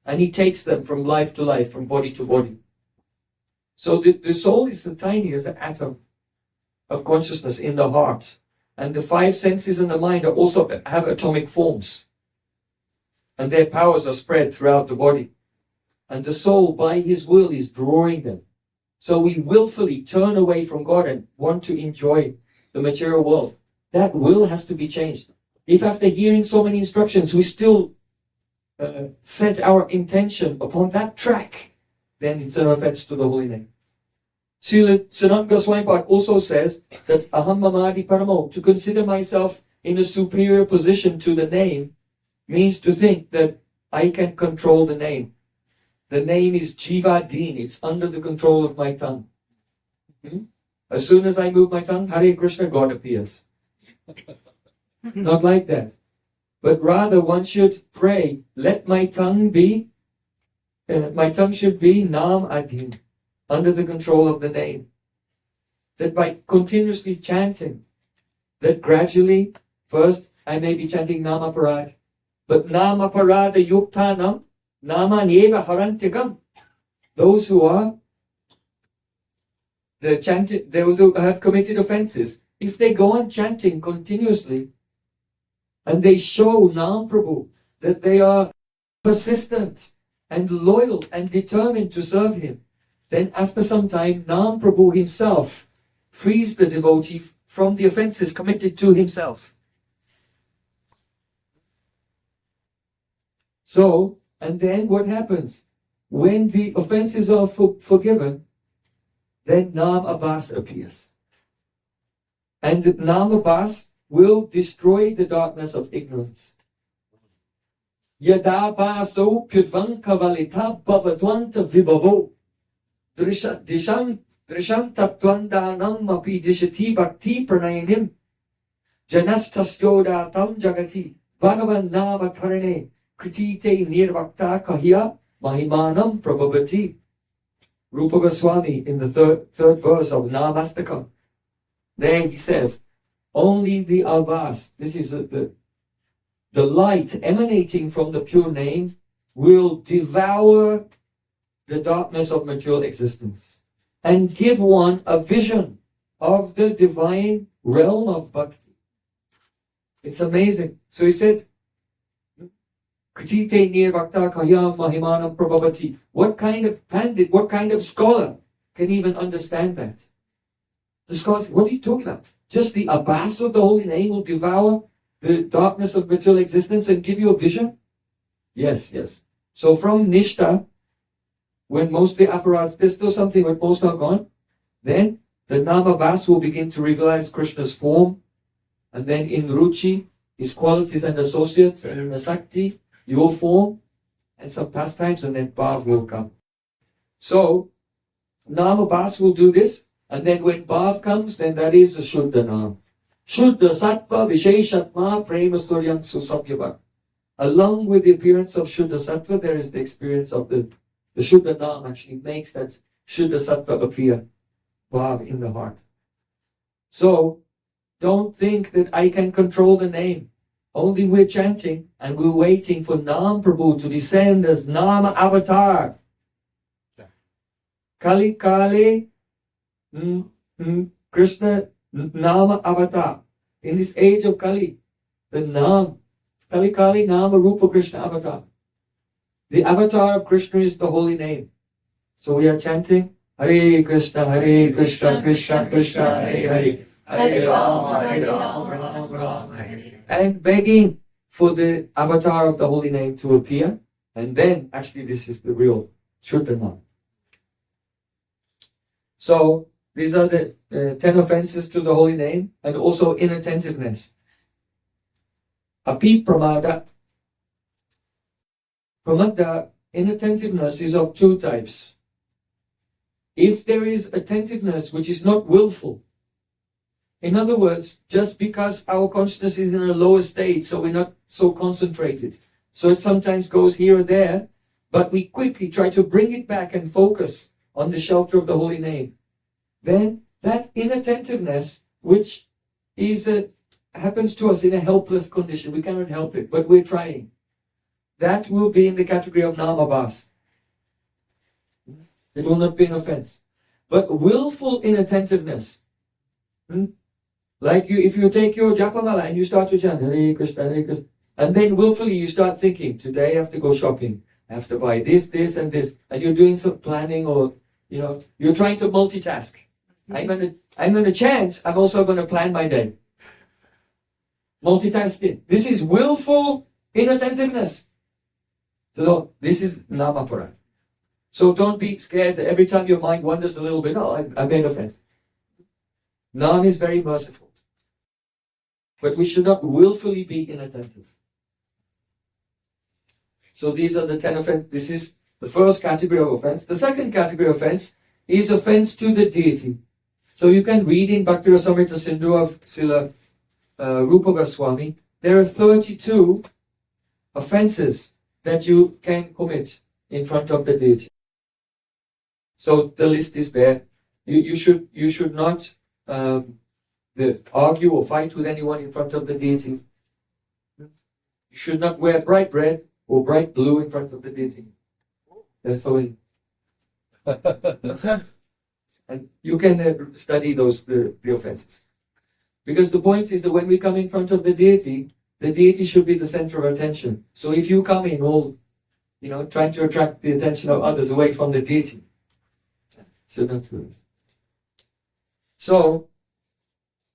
and he takes them from life to life, from body to body. So the soul is the tiniest atom of consciousness in the heart, and the five senses and the mind are also have atomic forms, and their powers are spread throughout the body, and the soul, by his will, is drawing them. So we willfully turn away from God and want to enjoy the material world. That will has to be changed. If after hearing so many instructions we still set our intention upon that track, then it's an offense to the holy name. Srila Sanatana Goswami also says that aham mamadi paramo, to consider myself in a superior position to the name, means to think that I can control the name. The name is Jiva Deen, it's under the control of my tongue. As soon as I move my tongue, Hare Krishna, God appears. Not like that. But rather one should pray, let my tongue should be Nam Adin, under the control of the name. That by continuously chanting, that gradually, first I may be chanting Namaparad, but Namaparada Yuktanam, Nama Neva Harantigam. Those who are those who have committed offenses, if they go on chanting continuously, and they show Nam Prabhu that they are persistent and loyal and determined to serve him, then after some time, Nam Prabhu himself frees the devotee from the offenses committed to himself. So, and then what happens? When the offenses are forgiven, then Nam Abbas appears. And the Nam Abbas will destroy the darkness of ignorance. Yada baso pyudvan kavalita bhavatwanta vibhavo disham tatvandanam api dishati bhakti pranayanim janastasyodatam jagati bhagavan nama karane kritite nirvakta kahya mahimanam prabhavati. Rupa Goswami in the third verse of Namastakam. There he says, only the Abbas, this is the light emanating from the pure name, will devour the darkness of material existence and give one a vision of the divine realm of bhakti. It's amazing. So he said, Kritite nirvakta kaya mahimanam prabhavati. What kind of pandit, what kind of scholar can even understand that? The scholars, what are you talking about? Just the Abbas of the holy name will devour the darkness of material existence and give you a vision? Yes, yes. So from Nishta, when mostly apparats, there's still something when most are gone, then the Nam Abbas will begin to realize Krishna's form, and then in Ruchi, his qualities and associates, and in Asakti, your form, and some pastimes, and then Bhav will come. So, Nam Abbas will do this, and then when Bhav comes, then that is a Shuddha Nam. Shuddha Sattva Visheshatma Prema Sturyam Susabhyabha. Along with the appearance of Shuddha Sattva, there is the experience of the Shuddha Nam actually makes that Shuddha Sattva appear, Bhav, in the heart. So, don't think that I can control the name. Only we're chanting and we're waiting for Nam Prabhu to descend as Nama Avatar. Kali Kali, Krishna Nama avatar. In this age of Kali, the Nam, Kali Nama Rupa Krishna avatar. The avatar of Krishna is the holy name. So we are chanting Hare Krishna, Krishna Krishna, Hare Hare, Hare Rama, Rama Rama, Hare. And begging for the avatar of the holy name to appear. And then, actually, this is the real Shuddha Nam. So, these are the 10 offenses to the holy name, and also inattentiveness. Api pramada. Pramada, inattentiveness, is of two types. If there is attentiveness which is not willful, in other words, just because our consciousness is in a lower state, so we're not so concentrated, so it sometimes goes here or there, but we quickly try to bring it back and focus on the shelter of the holy name, then that inattentiveness, which is happens to us in a helpless condition, we cannot help it, but we're trying, that will be in the category of namabhas. It will not be an offense. But willful inattentiveness, like if you take your japamala and you start to chant Hare Krishna, and then willfully you start thinking, today I have to go shopping, I have to buy this, this, and this, and you're doing some planning, or you're trying to multitask. I'm going to chant, I'm also going to plan my day. Multitasking. This is willful inattentiveness. So this is namapara. So don't be scared that every time your mind wanders a little bit, I made offense. Nam is very merciful. But we should not willfully be inattentive. So these are the 10 offenses. This is the first category of offense. The second category of offense is offense to the deity. So you can read in Bhakti Rasamrita Sindhu of Srila Rupa Goswami, there are 32 offenses that you can commit in front of the deity. So the list is there. You should not argue or fight with anyone in front of the deity. You should not wear bright red or bright blue in front of the deity. That's all. And you can study the offenses. Because the point is that when we come in front of the deity should be the center of attention. So if you come in all, trying to attract the attention of others away from the deity, should not do this. So,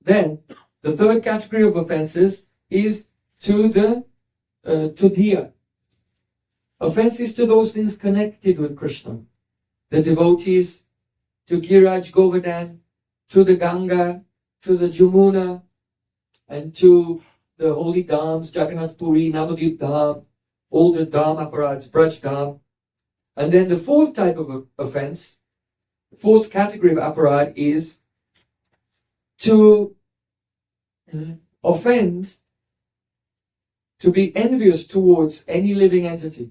then, the third category of offenses is to Diya. Offenses to those things connected with Krishna. The devotees, to Giraj Govardhan, to the Ganga, to the Jamuna, and to the holy dhams, Jagannath Puri, Navadvip Dham, all the Dham apparats, Braj Dham. And then the fourth type of offense, the fourth category of apparat is to offend, to be envious towards any living entity.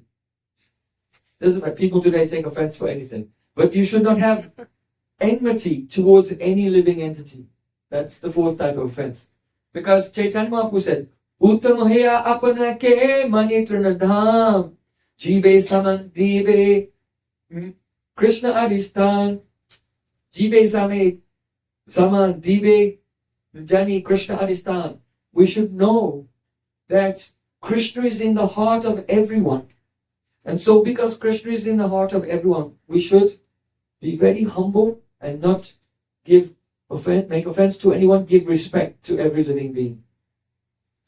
Doesn't matter, people today take offense for anything. But you should not have enmity towards any living entity. That's the fourth type of offense. Because Chaitanya Mahaprabhu said, Uttam heya apana ke manitrana dham, jibe saman dibe, Krishna adhistan, jibe saman dibe, jani Krishna adhistan. We should know that Krishna is in the heart of everyone. And so because Krishna is in the heart of everyone, we should be very humble and not make offense to anyone, give respect to every living being.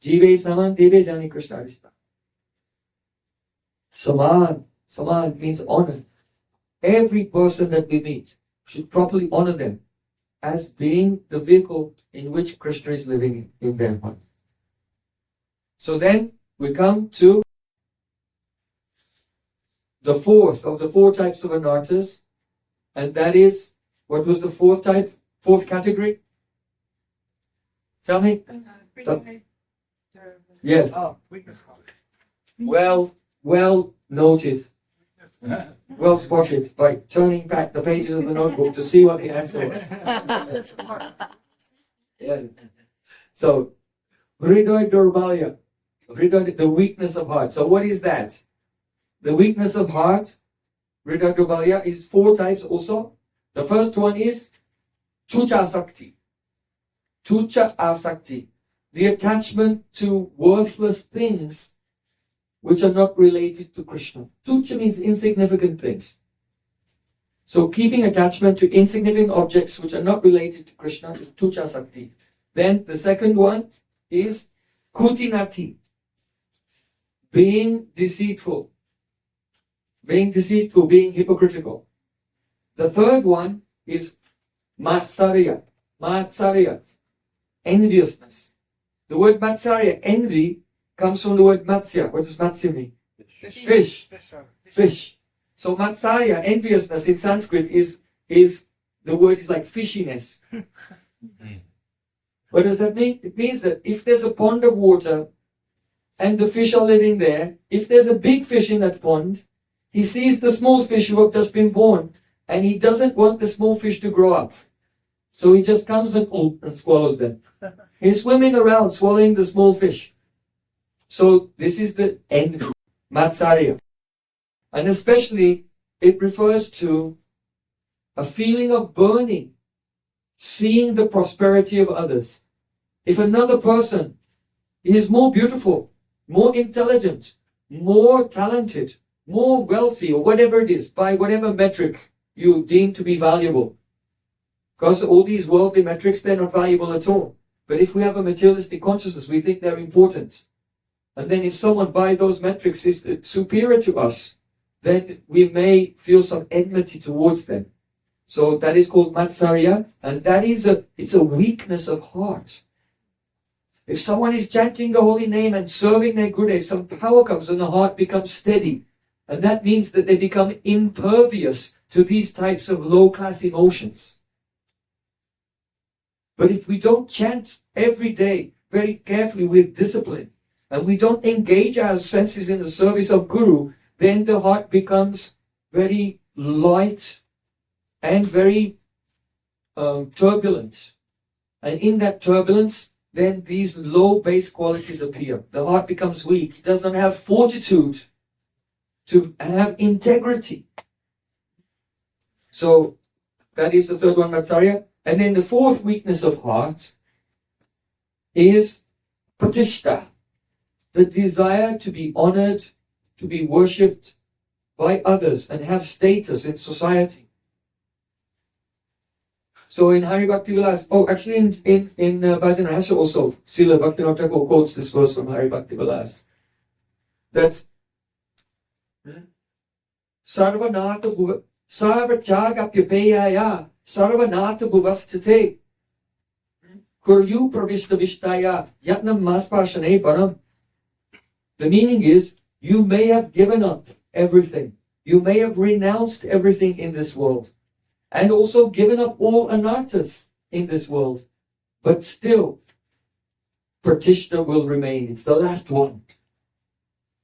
Jive saman deve jani Krishna adhistan. Saman means honor. Every person that we meet should properly honor them as being the vehicle in which Krishna is living in their heart. So then we come to the fourth of the four types of anarthas, and that is, what was the fourth type, fourth category? Tell me. Yes. Well noted. Well spotted by turning back the pages of the notebook to see what the answer was. Yeah. So, Hridoy Durbalya, the weakness of heart. So what is that? The weakness of heart, Hridoy Durbalya, is four types also. The first one is Tuja Sakti. Tucha asakti, the attachment to worthless things which are not related to Krishna. Tucha means insignificant things. So keeping attachment to insignificant objects which are not related to Krishna is tucha asakti. Then the second one is kutinati, being deceitful, being hypocritical. The third one is matsarya, enviousness. The word matsarya, envy, comes from the word matsya. What does matsya mean? Fish. So matsarya, enviousness in Sanskrit is the word is like fishiness. What does that mean? It means that if there's a pond of water and the fish are living there, if there's a big fish in that pond, he sees the small fish who have just been born and he doesn't want the small fish to grow up. So he just comes and swallows them. He's swimming around swallowing the small fish. So this is the envy, matsarya. And especially it refers to a feeling of burning, seeing the prosperity of others. If another person is more beautiful, more intelligent, more talented, more wealthy, or whatever it is, by whatever metric you deem to be valuable, because all these worldly metrics, they're not valuable at all. But if we have a materialistic consciousness, we think they're important. And then if someone by those metrics is superior to us, then we may feel some enmity towards them. So that is called matsarya, and that is it's a weakness of heart. If someone is chanting the holy name and serving their Gurudev, some power comes and the heart becomes steady. And that means that they become impervious to these types of low-class emotions. But if we don't chant every day very carefully with discipline, and we don't engage our senses in the service of Guru, then the heart becomes very light and very turbulent. And in that turbulence, then these low base qualities appear. The heart becomes weak. It does not have fortitude to have integrity. So that is the third one, matsarya. And then the fourth weakness of heart is pratishta, the desire to be honored, to be worshipped by others and have status in society. So in Hari Bhakti Vilas, actually in Bhajana-rahasya also, Srila Bhaktivinoda Thakur quotes this verse from Hari Bhakti Vilas, that Sarvanata Sarvachagapyapeyaya Sarvanata Bhuvasthite Kuryu Pravishta Vishtaya Yatnam Maspashane Param. The meaning is, you may have given up everything. You may have renounced everything in this world. And also given up all anarthas in this world. But still, pratishta will remain. It's the last one.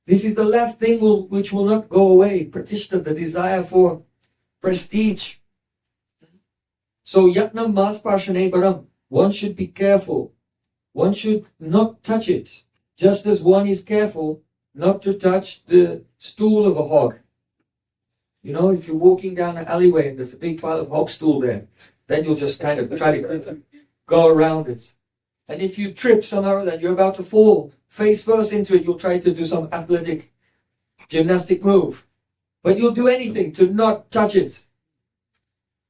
This is the last thing which will not go away. Pratishta, the desire for prestige. So yatnam maspashane param. One should be careful. One should not touch it. Just as one is careful not to touch the stool of a hog. You know, if you're walking down an alleyway and there's a big pile of hog stool there, then you'll just kind of try to go around it. And if you trip somehow and you're about to fall face first into it, you'll try to do some athletic gymnastic move. But you'll do anything to not touch it.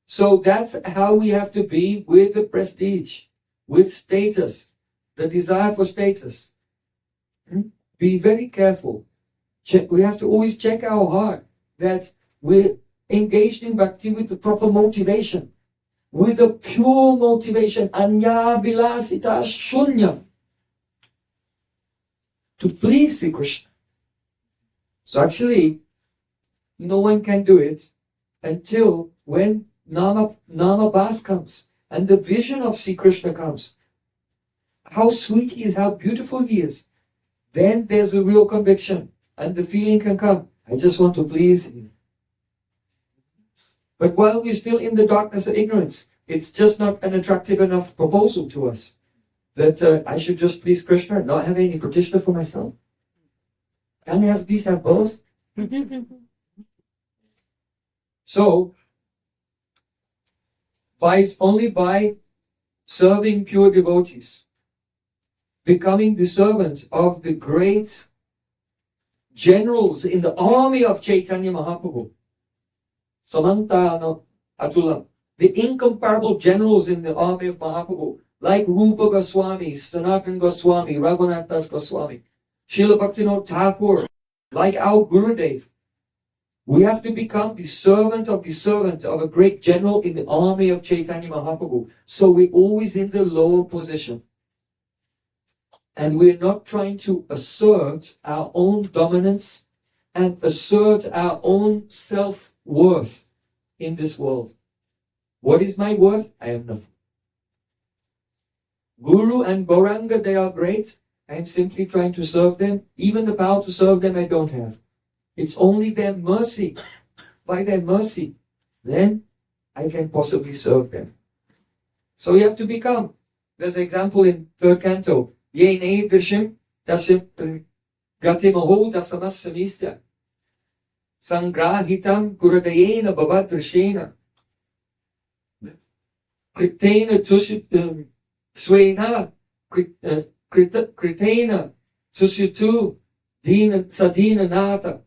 So that's how we have to be with the prestige, with status, the desire for status. Be very careful. We have to always check our heart that we're engaged in bhakti with the proper motivation, with a pure motivation, anya bilasita shunya, to please Sri Krishna. So actually, no one can do it until when Nama Bhas comes and the vision of Sri Krishna comes. How sweet he is, how beautiful he is. Then there's a real conviction and the feeling can come. I just want to please him. But while we're still in the darkness of ignorance, it's just not an attractive enough proposal to us that I should just please Krishna and not have any pratishta for myself. Can I have these, have both? So, only by serving pure devotees, becoming the servant of the great generals in the army of Chaitanya Mahaprabhu. Samantana Atulam. The incomparable generals in the army of Mahaprabhu, like Rupa Goswami, Sanatana Goswami, Raghunath Das Goswami, Srila Bhaktivinoda Thakur, like our Gurudev. We have to become the servant of a great general in the army of Chaitanya Mahaprabhu. So we're always in the lower position. And we're not trying to assert our own dominance and assert our own self-worth in this world. What is my worth? I have nothing. Guru and Gauranga, they are great. I am simply trying to serve them. Even the power to serve them I don't have. It's only their mercy. By their mercy, then I can possibly serve them. So we have to become. There's an example in third canto. Ye ne dashim gatimaho dasamassamistya sangrahitam kuradayena bhavadrashena kritena tushit swena kritena tushitu dina sadina nata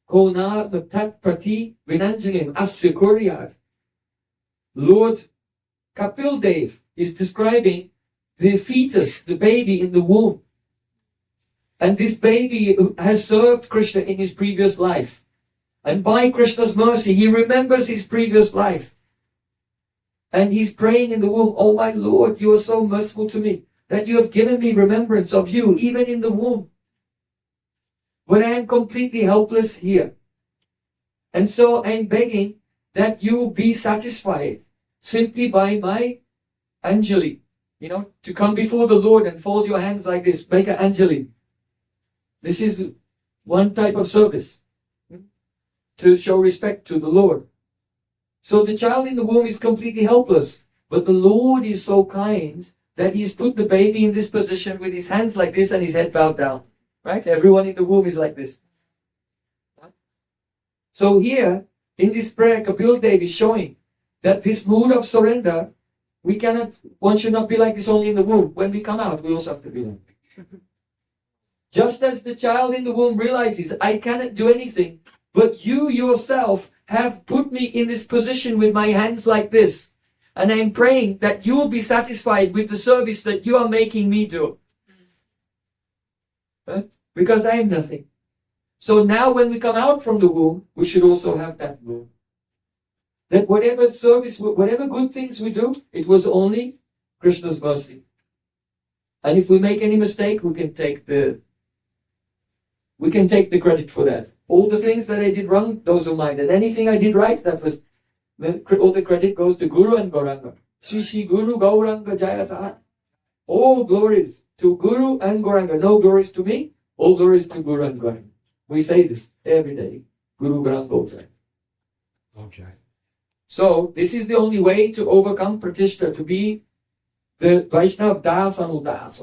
kona tat prati vinanjanim asya kuryat. Lord Kapil Dev is describing the fetus, the baby in the womb. And this baby has served Krishna in his previous life. And by Krishna's mercy, he remembers his previous life. And he's praying in the womb, oh my Lord, you are so merciful to me that you have given me remembrance of you, even in the womb. But I am completely helpless here. And so I'm begging that you be satisfied simply by my Anjali. To come before the Lord and fold your hands like this, make an Anjali. This is one type of service to show respect to the Lord. So the child in the womb is completely helpless, but the Lord is so kind that He's put the baby in this position with his hands like this and his head bowed down. Right? Everyone in the womb is like this. So here, in this prayer, Kapil Dev is showing that this mood of surrender, one should not be like this only in the womb. When we come out, we also have to be like this. Just as the child in the womb realizes, I cannot do anything, but you yourself have put me in this position with my hands like this. And I'm praying that you will be satisfied with the service that you are making me do. Because I am nothing. So now when we come out from the womb, we should also have that mood. That whatever service, whatever good things we do, it was only Krishna's mercy. And if we make any mistake, we can take the credit for that. All the things that I did wrong, those are mine. And anything I did right, all the credit goes to Guru and Gauranga. Shri Guru Gauranga Jayataha. All glories to Guru and Gauranga. No glories to me, all glories to Guru and Gauranga. We say this every day. Guru Gauranga. Okay. So, this is the only way to overcome Pratishta, to be the Vaishnav Das Anudas.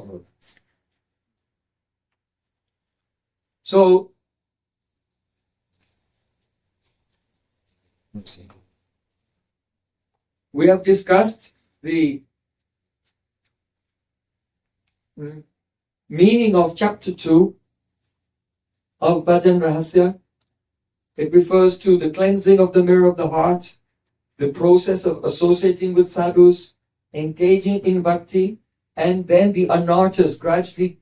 So, let's see. We have discussed the meaning of chapter 2 of Bhajana-rahasya. It refers to the cleansing of the mirror of the heart, the process of associating with sadhus, engaging in bhakti, and then the anarthas gradually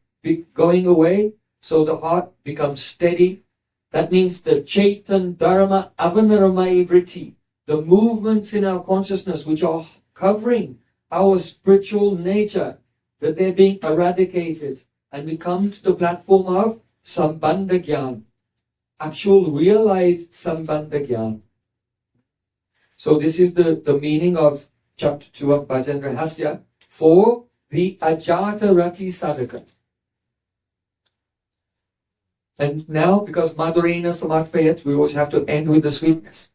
going away, so the heart becomes steady. That means the Chaitan Dharma Avanaramaya Vritti, the movements in our consciousness which are covering our spiritual nature, that they're being eradicated, and we come to the platform of Sambandha Gyan, actual realized Sambandha Gyan. So this is the meaning of chapter 2 of Bhajana-rahasya for the Ajata Rati Sadhaka. And now, because Madhurena Samarpayat, we always have to end with the sweetness.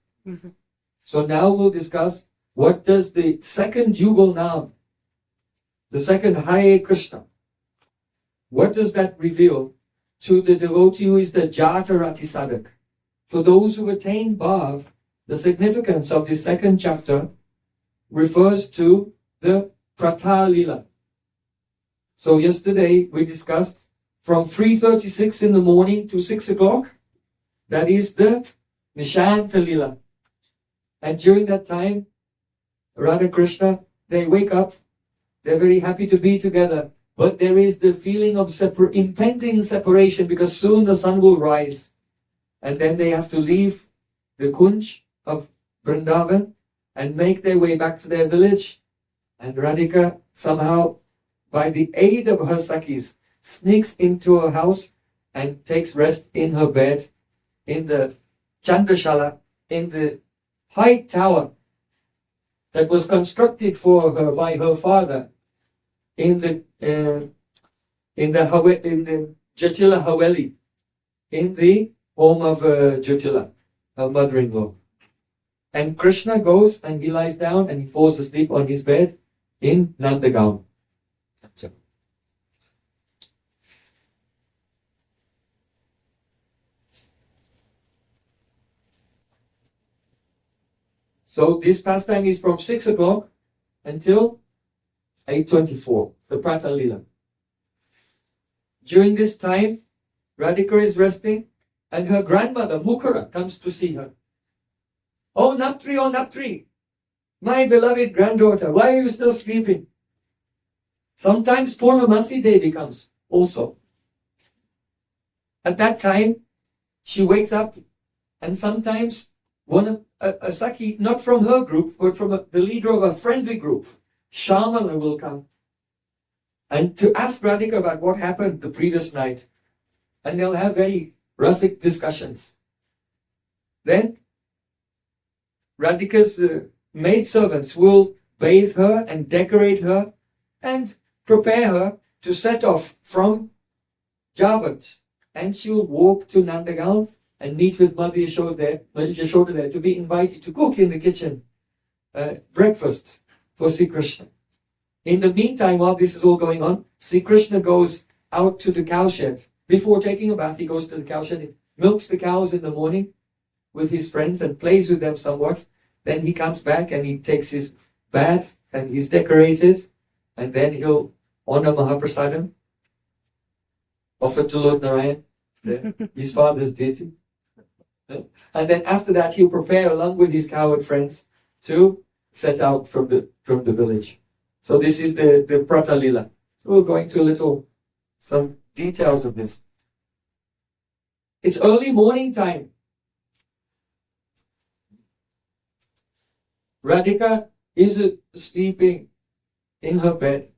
So now we'll discuss what does the second Yugal Nam, the second Hare Krishna, what does that reveal to the devotee who is the Jata Rati Sadhak? For those who attain Bhav, the significance of the second chapter refers to the Prātā Līlā. So yesterday we discussed from 3:36 in the morning to 6 o'clock, that is the Nishanta Līlā. And during that time, Radha Krishna, they wake up, they're very happy to be together, but there is the feeling of impending separation, because soon the sun will rise. And then they have to leave the Kunj of Vrindavan and make their way back to their village. And Radhika somehow, by the aid of her Sakhis, sneaks into her house and takes rest in her bed, in the Chandrashala, in the high tower that was constructed for her by her father in the Jatila Haveli, in the home of Jatila, her mother-in-law. And Krishna goes and he lies down and he falls asleep on his bed in Nandagaon. So this pastime is from 6 o'clock until 8:24, the Prātā Līlā. During this time, Radhika is resting and her grandmother, Mukara, comes to see her. Oh Naptri, my beloved granddaughter, why are you still sleeping? Sometimes Purnamasi Devi comes also. At that time, she wakes up and sometimes a Sakhi, not from her group, but from the leader of a friendly group, Shamala, will come and to ask Radhika about what happened the previous night. And they'll have very rustic discussions. Then Radhika's maidservants will bathe her and decorate her and prepare her to set off from Javat. And she will walk to Nandagaon and meet with Mother Yashoda there to be invited to cook in the kitchen breakfast for Sri Krishna. In the meantime, while this is all going on, Sri Krishna goes out to the cowshed. Before taking a bath, he goes to the cowshed, he milks the cows in the morning with his friends and plays with them somewhat. Then he comes back and he takes his bath and he's decorated, and then he'll honor Mahaprasadam, offer to Lord Narayan, his father's deity. And then after that, he'll prepare along with his cowherd friends to set out from the village. So this is the Prātā Līlā. So we're going to some details of this. It's early morning time. Radhika is sleeping in her bed,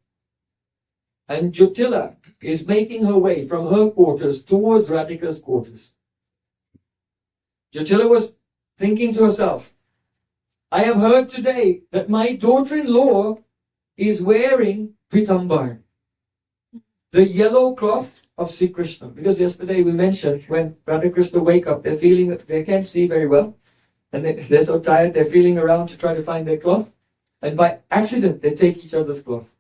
and Jatila is making her way from her quarters towards Radhika's quarters. Jatila was thinking to herself, I have heard today that my daughter-in-law is wearing pitambar, the yellow cloth of Sri Krishna. Because yesterday we mentioned when Radha Krishna wake up, they're feeling that they can't see very well. And they're so tired, they're feeling around to try to find their cloth. And by accident, they take each other's cloth.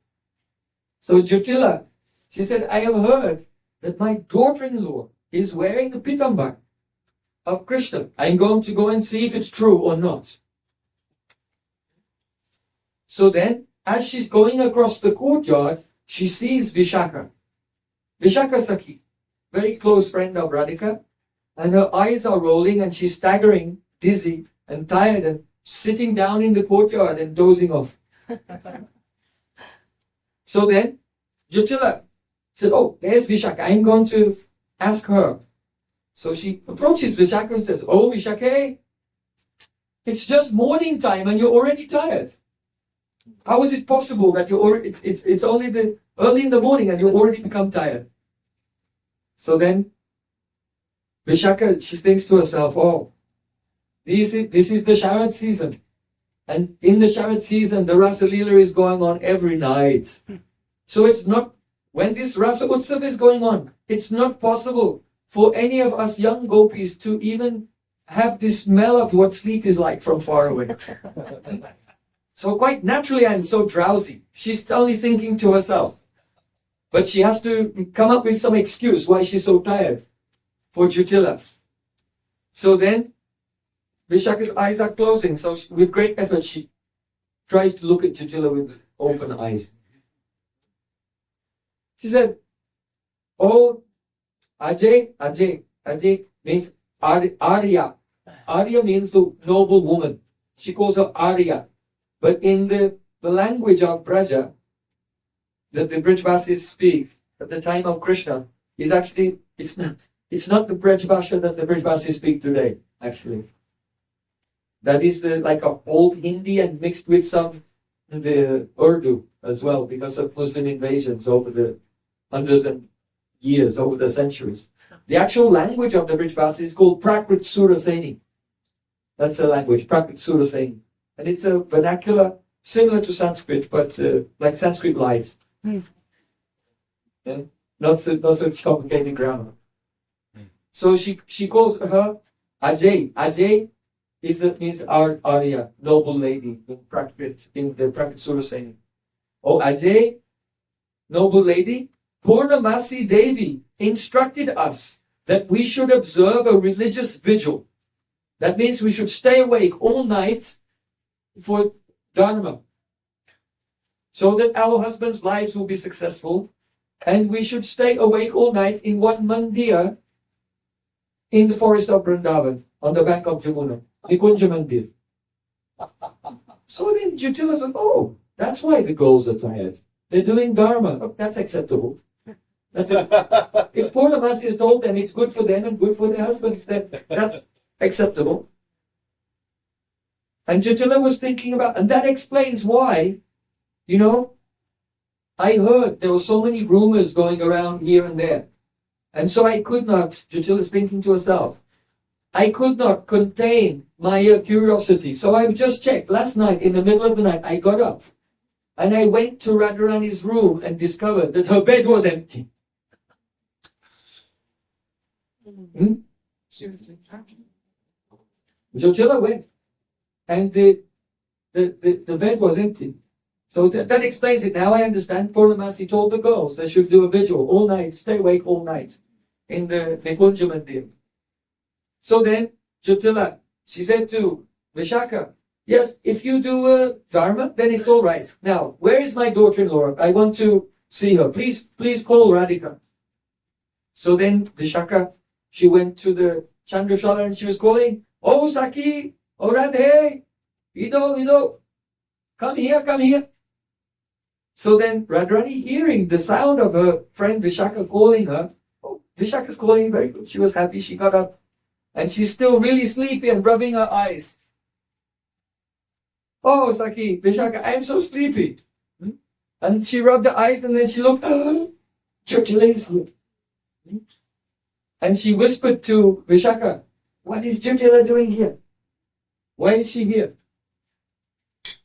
So Jatila, she said, I have heard that my daughter-in-law is wearing the pitambar of Krishna. I'm going to go and see if it's true or not. So then, as she's going across the courtyard, she sees Vishaka Sakhi, very close friend of Radhika, and her eyes are rolling and she's staggering, dizzy and tired and sitting down in the courtyard and dozing off. So then, Jatila said, oh, there's Vishaka, I'm going to ask her. So she approaches Vishaka and says, oh, Vishaka, it's just morning time and you're already tired. How is it possible that it's only early in the morning and you've already become tired? So then, Vishaka, she thinks to herself, oh, this is the Sharad season. And in the Sharad season, the Rasa Līlā is going on every night. So it's not, when this Rasa Utsav is going on, it's not possible for any of us young gopis to even have the smell of what sleep is like from far away. So quite naturally, I'm so drowsy. She's only thinking to herself. But she has to come up with some excuse why she's so tired for Jatila. So then, Vishaka's eyes are closing. So with great effort, she tries to look at Jatila with open eyes. She said, "Oh, Ajay means Arya. Arya means a noble woman. She calls her Arya. But in the language of Braja, that the Brajvasis speak at the time of Krishna, is actually, it's not the Braj Bhasha that the Brajvasis speak today, actually. That is like a old Hindi and mixed with some the Urdu as well, because of Muslim invasions over the hundreds of years, over the centuries. The actual language of the Brajvasis is called Prakrit Suraseni. That's the language, Prakrit Suraseni. And it's a vernacular similar to Sanskrit, but like Sanskrit light. Yeah? Not such complicated grammar. So she calls her Ajay. Ajay means Arya, noble lady, in the Prakrit Suraseni. Oh, Ajay, noble lady, Purnamasi Devi instructed us that we should observe a religious vigil. That means we should stay awake all night for Dharma, so that our husbands' lives will be successful, and we should stay awake all night in one mandir in the forest of Vrindavan, on the bank of Jamuna, Nikunja Mandir. So then Jatila said, "Oh, that's why the girls are tired. They're doing Dharma. Oh, that's acceptable. That's it. If Purnamasi has told them it's good for them and good for their husbands, then that's acceptable." And Jatila was thinking about, and that explains why, I heard there were so many rumors going around here and there. And so I could not, Jatila's thinking to herself, I could not contain my curiosity. So I just checked. Last night, in the middle of the night, I got up and I went to Radharani's room and discovered that her bed was empty. Jatila went, and the bed was empty. So that explains it. Now I understand. Purnamasi told the girls they should do a vigil all night, stay awake all night in the Nikunja Mandir. So then Jatila, she said to Vishaka, "Yes, if you do a Dharma, then it's all right. Now, where is my daughter-in-law? I want to see her. Please call Radhika." So then Vishaka, she went to the Chandrashala and she was calling, "Oh Saki, oh Radhe, Ido, come here. So then Radharani, hearing the sound of her friend Vishaka calling her, oh, Vishaka's calling, very good. She was happy, she got up. And she's still really sleepy and rubbing her eyes. "Oh, Saki, Vishaka, I am so sleepy." And she rubbed her eyes and then she looked, Jatila is here. And she whispered to Vishaka, "What is Jatila doing here? Why is she here?"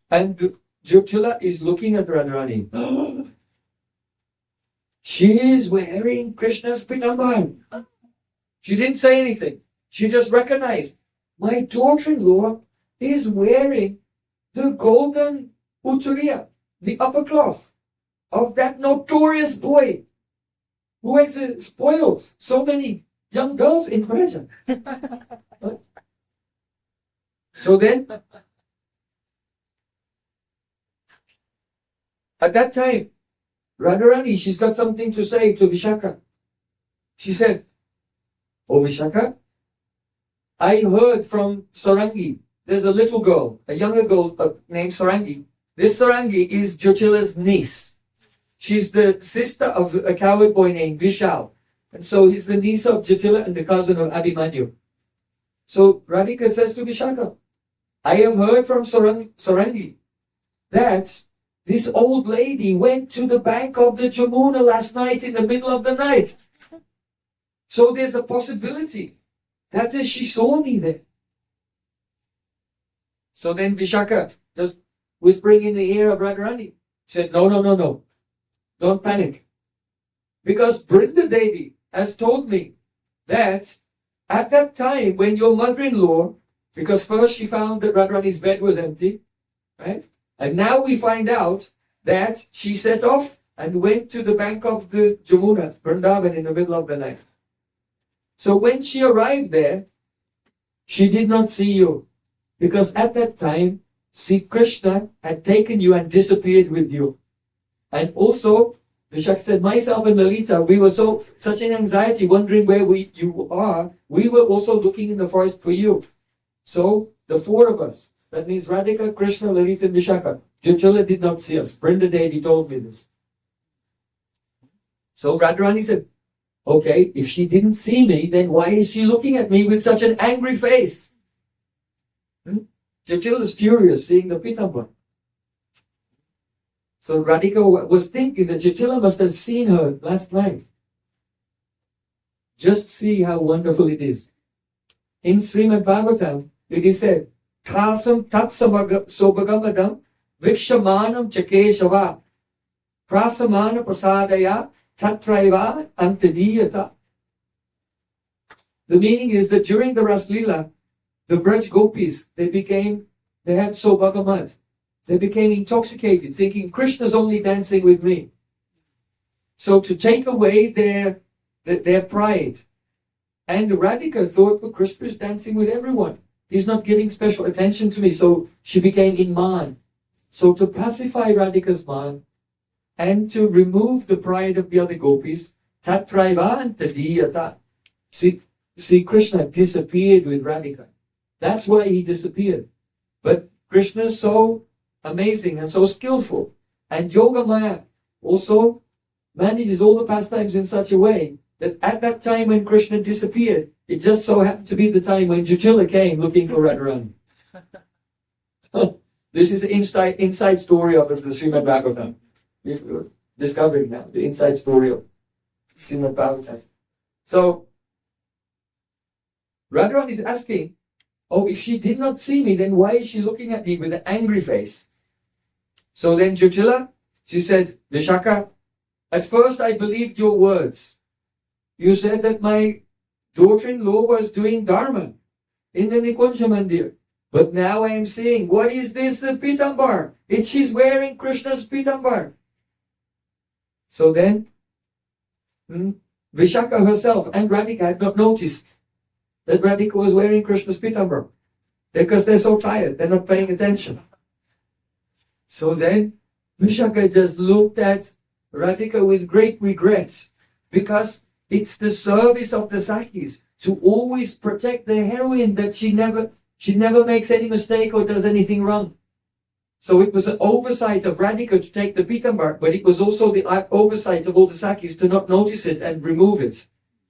And Jatila is looking at Radharani. She is wearing Krishna's pitambar. She didn't say anything. She just recognized, my daughter-in-law is wearing the golden uttariya, the upper cloth of that notorious boy who has spoiled so many young girls in Prayojan. So then, at that time, Radharani, she's got something to say to Vishaka. She said, "Oh Vishaka, I heard from Sarangi, there's a little girl, a younger girl named Sarangi. This Sarangi is Jatila's niece. She's the sister of a coward boy named Vishal. And so he's the niece of Jatila and the cousin of Abhimanyu." So Radhika says to Vishaka, "I have heard from Sarangi that this old lady went to the bank of the Jamuna last night in the middle of the night. So there's a possibility that she saw me there." So then Vishaka, just whispering in the ear of Radharani, said, No. Don't panic. Because Brinda Devi has told me that at that time when your mother-in-law, because first she found that Radharani's bed was empty, right? And now we find out that she set off and went to the bank of the Jamuna, Vrindavan, in the middle of the night. So when she arrived there, she did not see you. Because at that time, see, Krishna had taken you and disappeared with you. And also, Vishaka said, myself and Lalita, we were such an anxiety, wondering where you are. We were also looking in the forest for you. So, the four of us, that means Radhika, Krishna, Lalita, and Vishaka. Jajula did not see us. Brenda Devi told me this. So Radharani said, okay, if she didn't see me, then why is she looking at me with such an angry face? Jajula is furious seeing the Pitambara. So Radhika was thinking that Jajula must have seen her last night. Just see how wonderful it is. In Srimad Bhagavatam, it is said, Khasam tatsabagadam vikshamanam chakeshava prasamana prasadaya tatraiva antadiyata. The meaning is that during the Ras Līlā, the Braj Gopis, they had Sobhagamad. They became intoxicated, thinking Krishna's only dancing with me. So to take away their pride. And Radhika thought, well, Krishna is dancing with everyone. He's not giving special attention to me. So she became in man. So to pacify Radhika's man and to remove the pride of the other gopis, tatraiva antadiyata. See, Krishna disappeared with Radhika. That's why he disappeared. But Krishna is so amazing and so skillful. And Yogamaya also manages all the pastimes in such a way that at that time when Krishna disappeared, it just so happened to be the time when Jajula came looking for Radharani. This is the inside story of the Srimad Bhagavatam. We're discovering now the inside story of Srimad Bhagavatam. So, Radharani is asking, oh, if she did not see me, then why is she looking at me with an angry face? So then Jajula, she said, Vishaka, at first I believed your words. You said that my daughter-in-law was doing dharma in the Nikunja Mandir. But now I am seeing, what is this Pitambar? She's wearing Krishna's Pitambar. So then, Vishaka herself and Radhika had not noticed that Radhika was wearing Krishna's Pitambar. Because they're so tired, they're not paying attention. So then, Vishaka just looked at Radhika with great regret, because it's the service of the Sakhis to always protect the heroine, that she never makes any mistake or does anything wrong. So it was an oversight of Radhika to take the Pitambar, but it was also the oversight of all the Sakhis to not notice it and remove it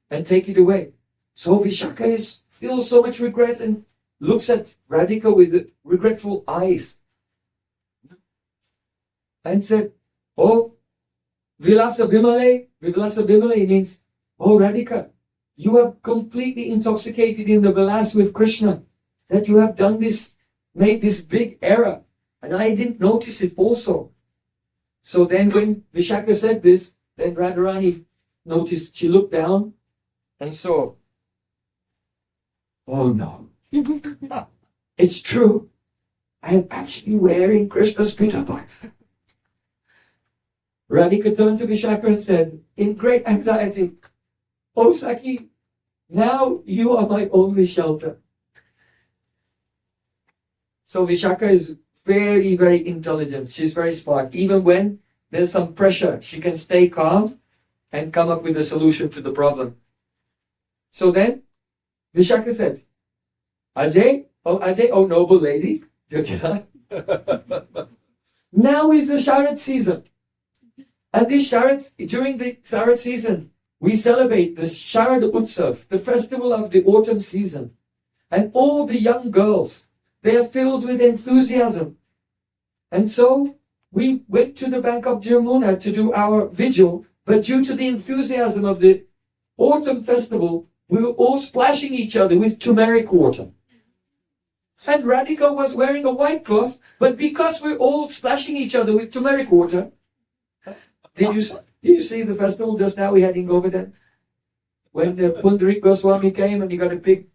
and take it away. So Vishaka feels so much regret and looks at Radhika with regretful eyes and said, oh, Vilasa Bimale means, oh Radhika, you are completely intoxicated in the Vilas with Krishna, that you have done this, made this big error, and I didn't notice it also. So then when Vishaka said this, then Radharani noticed, she looked down and saw, oh no, it's true, I am actually wearing Krishna's Pitambar. Radhika turned to Vishaka and said, in great anxiety, oh Sakhi, now you are my only shelter. So Vishaka is very, very intelligent. She's very smart. Even when there's some pressure, she can stay calm and come up with a solution to the problem. So then, Vishaka said, Ajay, oh noble lady, now is the Sharad season. And during the Sharad season, we celebrate the Sharad Utsav, the festival of the autumn season. And all the young girls, they are filled with enthusiasm. And so, we went to the bank of Jamuna to do our vigil, but due to the enthusiasm of the autumn festival, we were all splashing each other with turmeric water. And Radhika was wearing a white cloth, but because we're all splashing each other with turmeric water, did you see the festival just now we had in Govardhan? When the Pundarik Goswami came and he got a big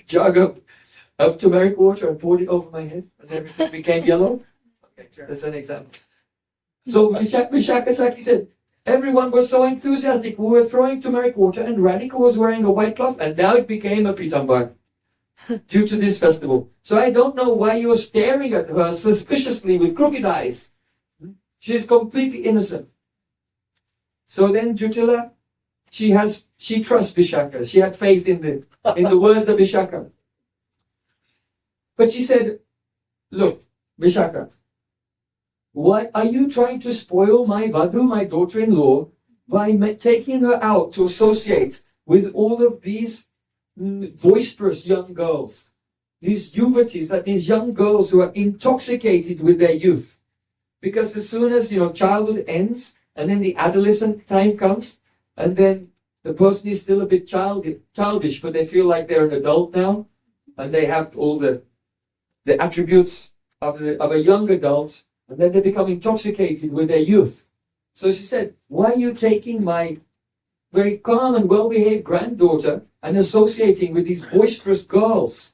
jug of turmeric water and poured it over my head and everything became yellow? Okay, that's an example. So Vishaka Sakhi said, everyone was so enthusiastic. We were throwing turmeric water and Radhika was wearing a white cloth and now it became a Pitambar. due to this festival. So I don't know why you're staring at her suspiciously with crooked eyes. She's completely innocent. So then Jutila, she trusts Vishaka. She had faith in the words of Vishaka. But she said, look, Vishaka, why are you trying to spoil my Vadhu, my daughter-in-law, by taking her out to associate with all of these boisterous young girls, these yuvatis, that these young girls who are intoxicated with their youth? Because as soon as childhood ends and then the adolescent time comes, and then the person is still a bit childish, but they feel like they're an adult now, and they have all the attributes of a young adult, and then they become intoxicated with their youth. So she said, why are you taking my very calm and well-behaved granddaughter and associating with these boisterous girls?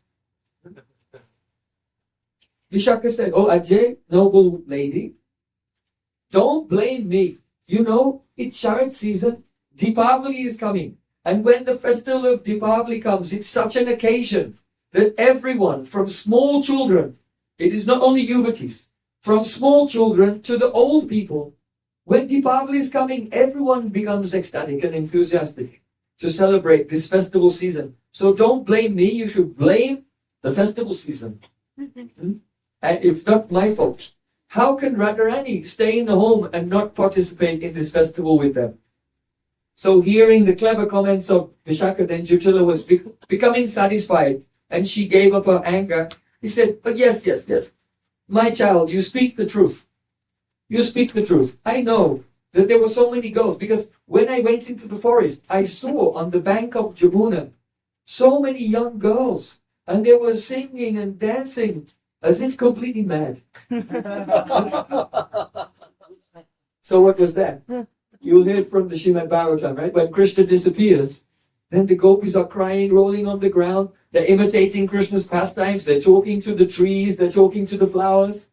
Vishaka said, oh Ajay, noble lady, don't blame me. It's Sharad season, Deepavali is coming. And when the festival of Deepavali comes, it's such an occasion that everyone, from small children, it is not only yuvatis, from small children to the old people, when Deepavali is coming, everyone becomes ecstatic and enthusiastic to celebrate this festival season. So don't blame me, you should blame the festival season. And it's not my fault. How can Radharani stay in the home and not participate in this festival with them? So hearing the clever comments of Vishaka, then Jutila was becoming satisfied, and she gave up her anger. He said, but yes, my child, you speak the truth. You speak the truth. I know that there were so many girls, because when I went into the forest, I saw on the bank of Jamuna so many young girls, and they were singing and dancing as if completely mad. So what was that? You'll hear it from the Srimad Bhagavatam, right? When Krishna disappears, then the gopis are crying, rolling on the ground. They're imitating Krishna's pastimes. They're talking to the trees. They're talking to the flowers.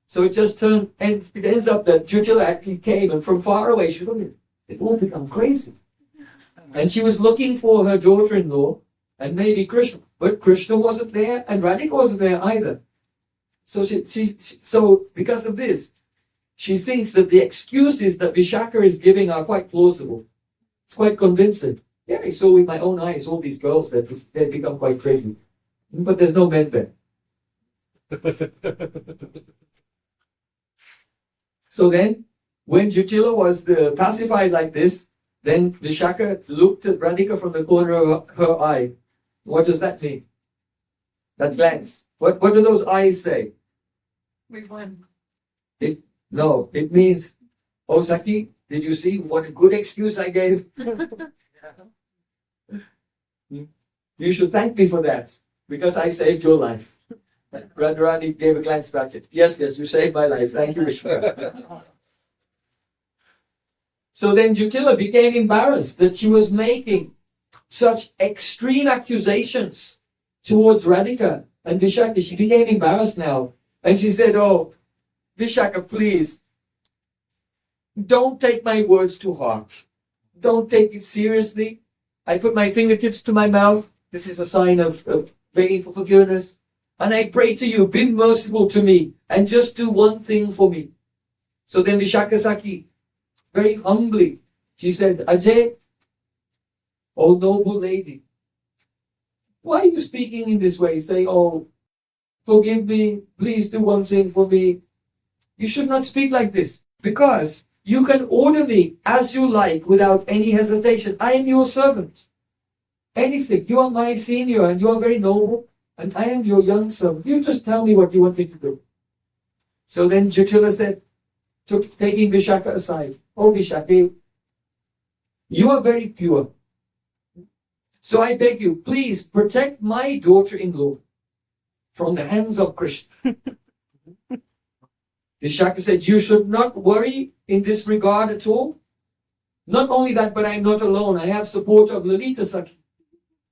So it just ends up that Jutila actually came, and from far away, she looked, they've all become crazy. And she was looking for her daughter-in-law and maybe Krishna. But Krishna wasn't there, and Radhika wasn't there either. So so because of this, she thinks that the excuses that Vishaka is giving are quite plausible. It's quite convincing. Yeah, I saw with my own eyes all these girls that they become quite crazy. But there's no men there. So then, when Jutila was pacified like this, then Vishaka looked at Radhika from the corner of her eye. What does that mean? That glance. What do those eyes say? We've won. No, it means, oh Saki, did you see what a good excuse I gave? You should thank me for that, because I saved your life. Radharani gave a glance back. Yes, you saved my life. Thank you, Vishnu. So then Jutila became embarrassed that she was making such extreme accusations towards Radhika and Vishaka. She became embarrassed now. And she said, oh, Vishaka, please, don't take my words to heart. Don't take it seriously. I put my fingertips to my mouth. This is a sign of begging for forgiveness. And I pray to you, be merciful to me and just do one thing for me. So then Vishaka Saki, very humbly, she said, Ajay, oh noble lady, why are you speaking in this way? Say, oh, forgive me, please do one thing for me. You should not speak like this, because you can order me as you like without any hesitation. I am your servant. Anything. You are my senior and you are very noble, and I am your young servant. You just tell me what you want me to do. So then Jutila said, taking Vishaka aside, oh Vishaka, you are very pure. So I beg you, please protect my daughter-in-law from the hands of Krishna. Vishaka said, you should not worry in this regard at all. Not only that, but I'm not alone. I have support of Lalita Saki.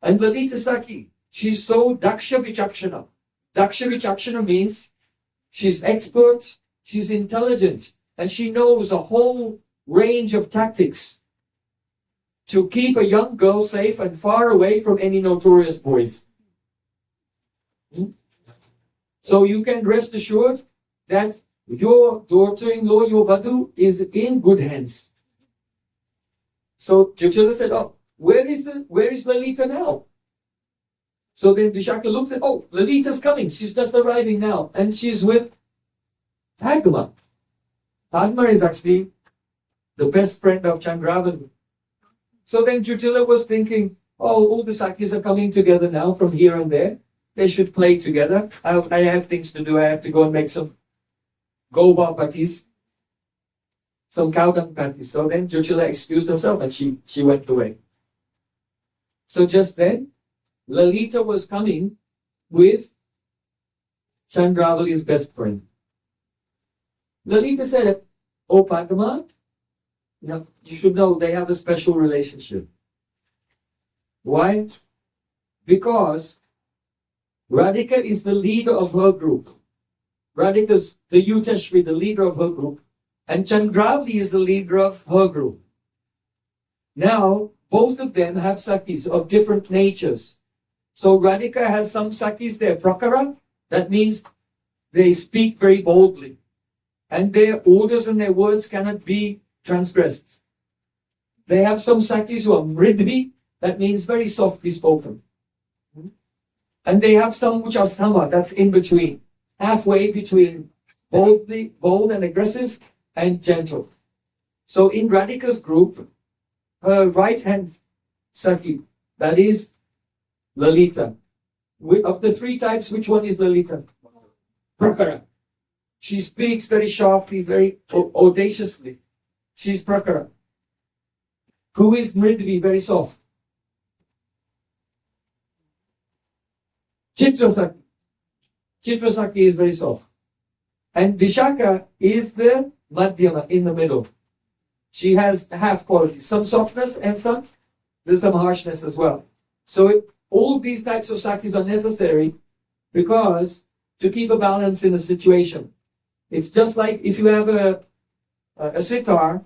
And Lalita Saki, she's so Daksha Vichakshana. Daksha Vichakshana means she's expert, she's intelligent, and she knows a whole range of tactics to keep a young girl safe and far away from any notorious boys. So you can rest assured that your daughter-in-law, your Vadhu, is in good hands. So Juchala said, oh, where is Lalita now? So then Vishaka looked at, oh, Lalita's coming. She's just arriving now. And she's with Padma. Padma is actually the best friend of Chandravali. So then Juchala was thinking, oh, all the Sakis are coming together now from here and there. They should play together. I have things to do. I have to go and make some goba patties, some cow dung patties. So then Juchala excused herself and she went away. So just then, Lalita was coming with Chandravali's best friend. Lalita said, oh Padma, you should know they have a special relationship. Why? Because Radhika is the leader of her group. Radhika's the Yutashri, the leader of her group. And Chandravali is the leader of her group. Now, both of them have Sakis of different natures. So Radhika has some Sakis, they're Prakara. That means they speak very boldly. And their orders and their words cannot be transgressed. They have some Sakis who are Mridvi. That means very softly spoken. And they have some which are Sama, that's in between. Halfway between bold and aggressive and gentle. So in Radhika's group, her right hand Saki, that is Lalita. Of the three types, which one is Lalita? Prakara. She speaks very sharply, very audaciously. She's Prakara. Who is Mridvi, very soft? Chitrasaki. Chitrasaki is very soft. And Vishaka is the Madhyama, in the middle. She has half qualities, some softness and there's some harshness as well. So all these types of sakis are necessary because to keep a balance in a situation. It's just like if you have a sitar,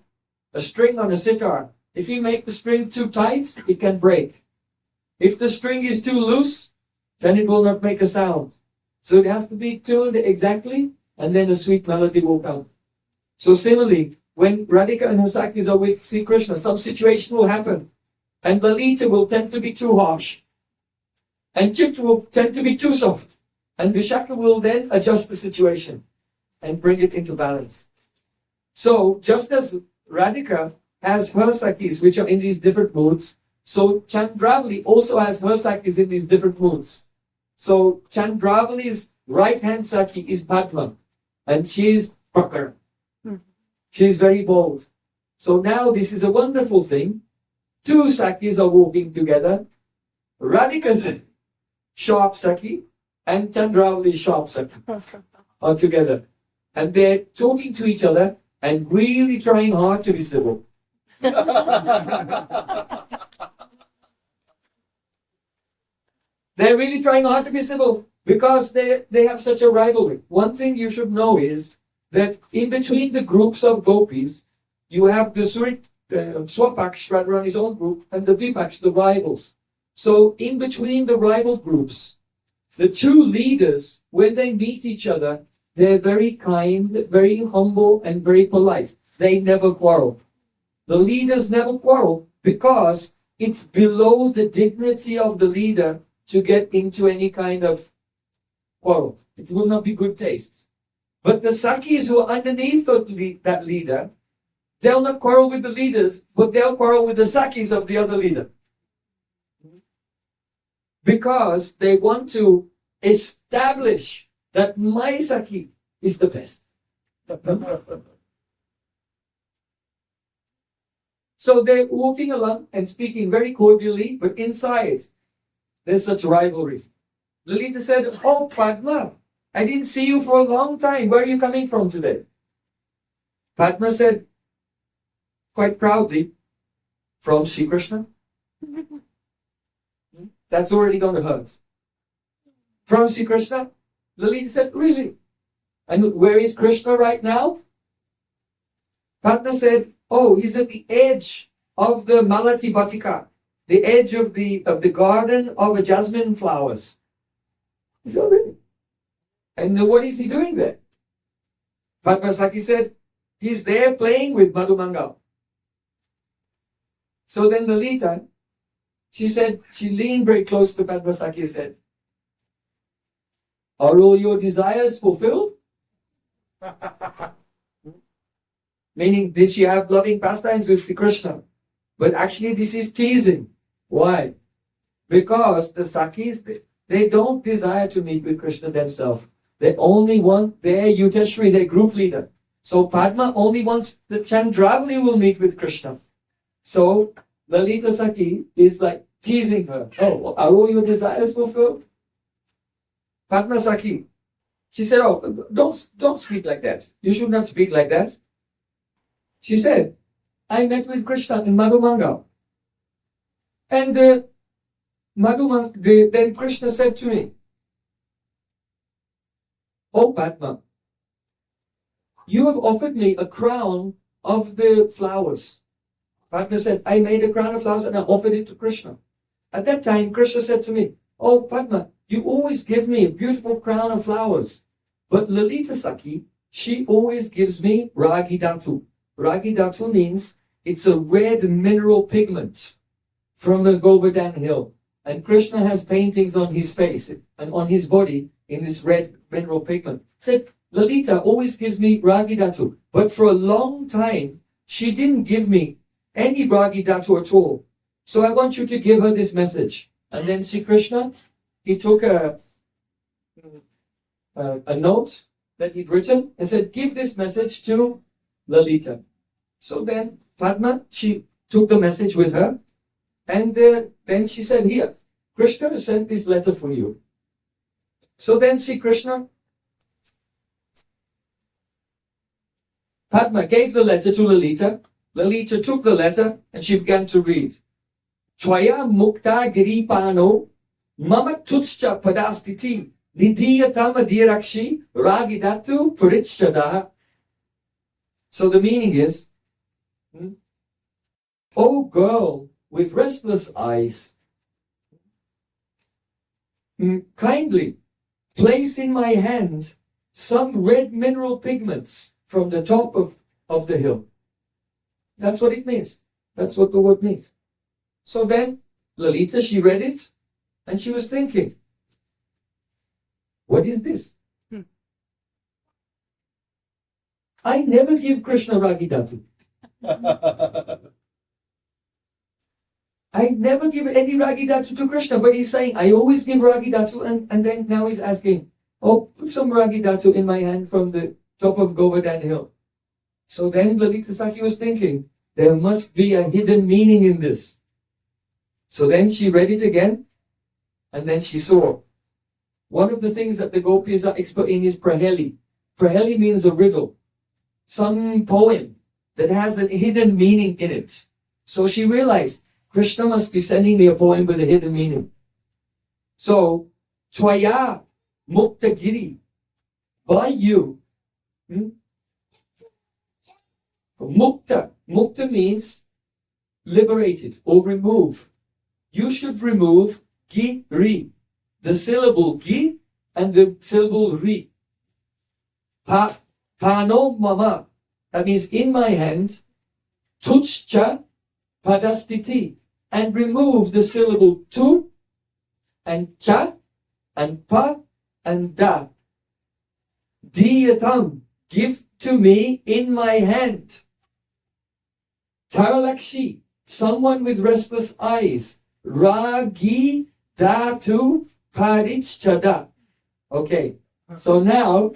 a string on a sitar. If you make the string too tight, it can break. If the string is too loose, then it will not make a sound. So it has to be tuned exactly, and then a sweet melody will come. So similarly, when Radhika and her Sakis are with Sri Krishna, some situation will happen. And Lalita will tend to be too harsh. And Chitra will tend to be too soft. And Vishaka will then adjust the situation and bring it into balance. So just as Radhika has her Sakis, which are in these different moods, so Chandravali also has her Sakis in these different moods. So Chandravali's right-hand Saki is Padma, and she's Prakara. She's very bold. So now this is a wonderful thing. Two Sakis are walking together. Radhika's sharp Saki and Chandravali's sharp Saki are together. And they're talking to each other and really trying hard to be civil. They're really trying hard to be civil because they have such a rivalry. One thing you should know is that in between the groups of gopis, you have the Swapaksh, rather on his own group, and the Vipaksh, the rivals. So in between the rival groups, the two leaders, when they meet each other, they're very kind, very humble, and very polite. They never quarrel. The leaders never quarrel because it's below the dignity of the leader to get into any kind of quarrel. It will not be good taste. But the Sakis who are underneath that leader, they'll not quarrel with the leaders, but they'll quarrel with the Sakis of the other leader. Because they want to establish that my Saki is the best. So they're walking along and speaking very cordially, but inside there's such rivalry. Lalita said, oh Padma, I didn't see you for a long time. Where are you coming from today? Padma said, quite proudly, from Sri Krishna. That's already going to hurt. From Sri Krishna? Lalita said, really? And where is Krishna right now? Padma said, oh, he's at the edge of the Malati Batika, the edge of the garden of the jasmine flowers. He said, oh, really? And what is he doing there? Padmasaki said, he's there playing with Madhumangal. So then Līlā, she said, she leaned very close to Padmasaki and said, are all your desires fulfilled? Meaning, did she have loving pastimes with Sri Krishna? But actually this is teasing. Why? Because the Sakis, they don't desire to meet with Krishna themselves. They only want their Yudheshwari, their group leader. So Padma only wants the Chandravali will meet with Krishna. So Lalita Saki is like teasing her. Oh, are all your desires fulfilled? Padma Saki, she said, oh, don't speak like that. You should not speak like that. She said, I met with Krishna in Madhumangal. And then Krishna said to me, oh Padma, you have offered me a crown of the flowers. Padma said, I made a crown of flowers and I offered it to Krishna. At that time, Krishna said to me, oh Padma, you always give me a beautiful crown of flowers. But Lalita Saki, she always gives me Ragi Dhatu. Ragi Dhatu means it's a red mineral pigment from the Govardhan hill. And Krishna has paintings on his face and on his body in this red mineral pigment. Said, Lalita always gives me Ragi Dhatu. But for a long time, she didn't give me any Ragi Dhatu at all. So I want you to give her this message. And then Sri Krishna, he took a note that he'd written and said, give this message to Lalita. So then Padma, she took the message with her. And then she said, here, Krishna has sent this letter for you. So then Sri Krishna, Padma gave the letter to Lalita. Lalita took the letter and she began to read. Tvaya mukta giripano mama tutscha padastiti nidiyatama dirakshi ragidatu purichadaha. So the meaning is, oh girl with restless eyes, kindly place in my hand some red mineral pigments from the top of the hill. That's what it means. That's what the word means. So then Lalita, she read it and she was thinking, what is this? I never give Krishna Ragi Dhatu. I never give any Ragi Dhatu to Krishna, but he's saying, I always give Ragi Dhatu, and then now he's asking, oh, put some Ragi Dhatu in my hand from the top of Govardhan hill. So then Lalita Saki was thinking, there must be a hidden meaning in this. So then she read it again, and then she saw. One of the things that the gopis are expert in is Praheli. Praheli means a riddle. Some poem that has a hidden meaning in it. So she realized, Krishna must be sending me a poem with a hidden meaning. So, Tvaya Mukta Giri, by you, Mukta. Mukta means liberated or remove. You should remove Giri, the syllable Gi and the syllable Ri. Pano mama, that means in my hand, Tuchcha padastiti, and remove the syllable tu and cha and pa and da. Diyatam, give to me in my hand. Taralakshi, someone with restless eyes. Ragi dhatu parichchada. Okay, so now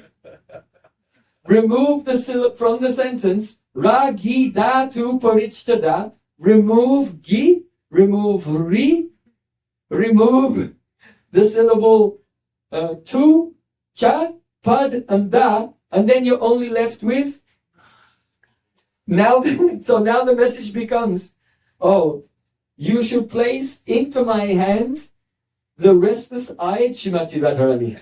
remove the syllable from the sentence. Ragi dhatu parichchada. Remove gi, remove ri, remove the syllable tu, cha, pad, and da, and then you're only left with now. So now the message becomes, oh, you should place into my hand the restless-eyed Shrimati Radharani.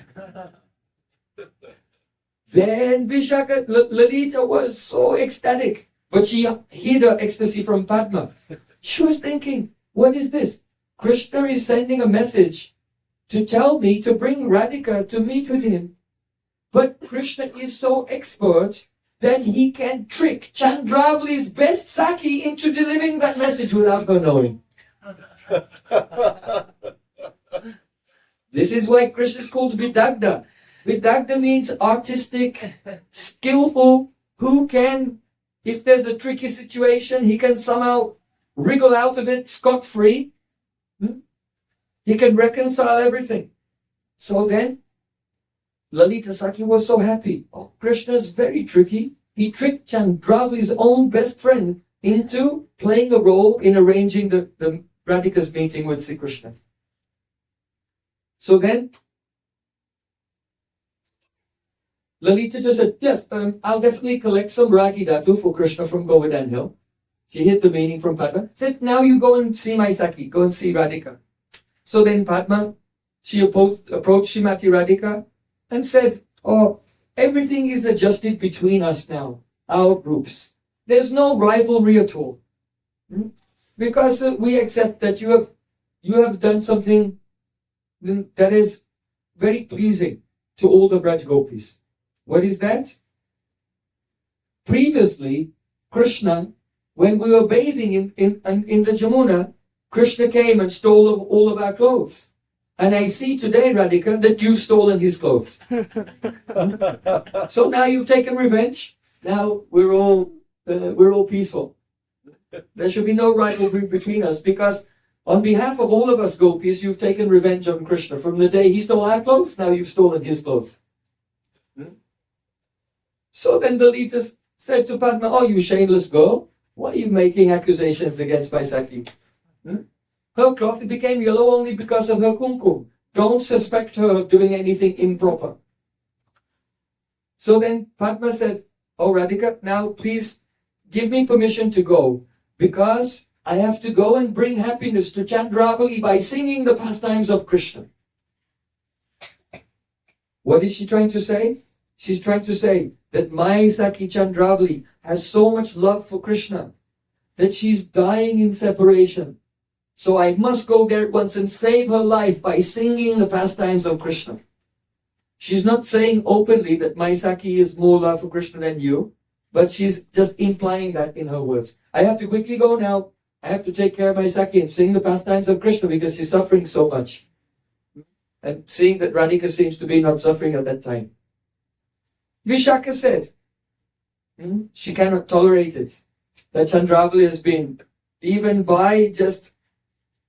Then Vishaka, Lalita was so ecstatic, but she hid her ecstasy from Padma. She was thinking, what is this? Krishna is sending a message to tell me to bring Radhika to meet with him. But Krishna is so expert that he can trick Chandravali's best Saki into delivering that message without her knowing. This is why Krishna is called Vidagdha. Vidagdha means artistic, skillful, who can, if there's a tricky situation, he can somehow wriggle out of it scot-free. He can reconcile everything. So then, Lalita Saki was so happy. Oh, Krishna is very tricky. He tricked Chandravali's own best friend into playing a role in arranging the Radhika's meeting with Sri Krishna. So then, Lalita just said, yes, I'll definitely collect some Ragi Dhatu for Krishna from Govardhan Hill. She hid the meaning from Padma. Said, now you go and see my Saki, go and see Radhika. So then Padma, she approached Srimati Radhika and said, oh, everything is adjusted between us now, our groups. There's no rivalry at all. Because we accept that you have done something that is very pleasing to all the Braj Gopis. What is that? Previously, Krishna, when we were bathing in the Jamuna, Krishna came and stole all of our clothes. And I see today, Radhika, that you've stolen his clothes. So now you've taken revenge. Now we're all peaceful. There should be no rivalry between us, because on behalf of all of us gopis, you've taken revenge on Krishna. From the day he stole our clothes, now you've stolen his clothes. So then the Lalita said to Padma, oh, you shameless girl, why are you making accusations against my Saki? Her cloth became yellow only because of her kumkum. Don't suspect her of doing anything improper. So then Padma said, oh Radhika, now please give me permission to go, because I have to go and bring happiness to Chandravali by singing the pastimes of Krishna. What is she trying to say? She's trying to say that my Saki Chandravali has so much love for Krishna that she's dying in separation. So I must go there at once and save her life by singing the pastimes of Krishna. She's not saying openly that my Saki is more love for Krishna than you, but she's just implying that in her words. I have to quickly go now. I have to take care of my Saki and sing the pastimes of Krishna because she's suffering so much. And seeing that Radhika seems to be not suffering at that time. Vishaka said, she cannot tolerate it, that Chandravali has been, even by just,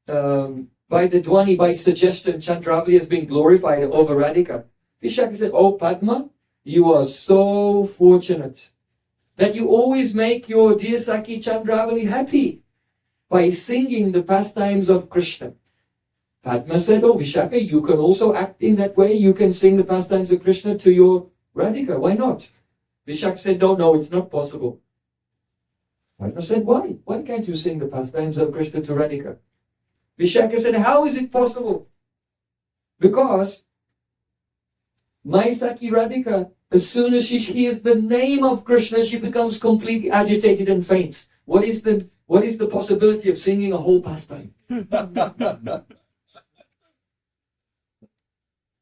by the Dwani, by suggestion, Chandravali has been glorified over Radhika. Vishaka said, oh Padma, you are so fortunate that you always make your dear Saki Chandravali happy by singing the pastimes of Krishna. Padma said, oh Vishaka, you can also act in that way. You can sing the pastimes of Krishna to your Radhika. Why not? Vishaka said, no, it's not possible. Padma said, why? Why can't you sing the pastimes of Krishna to Radhika? Vishaka said, how is it possible? Because my Saki Radhika, as soon as she hears the name of Krishna, she becomes completely agitated and faints. What is the possibility of singing a whole pastime?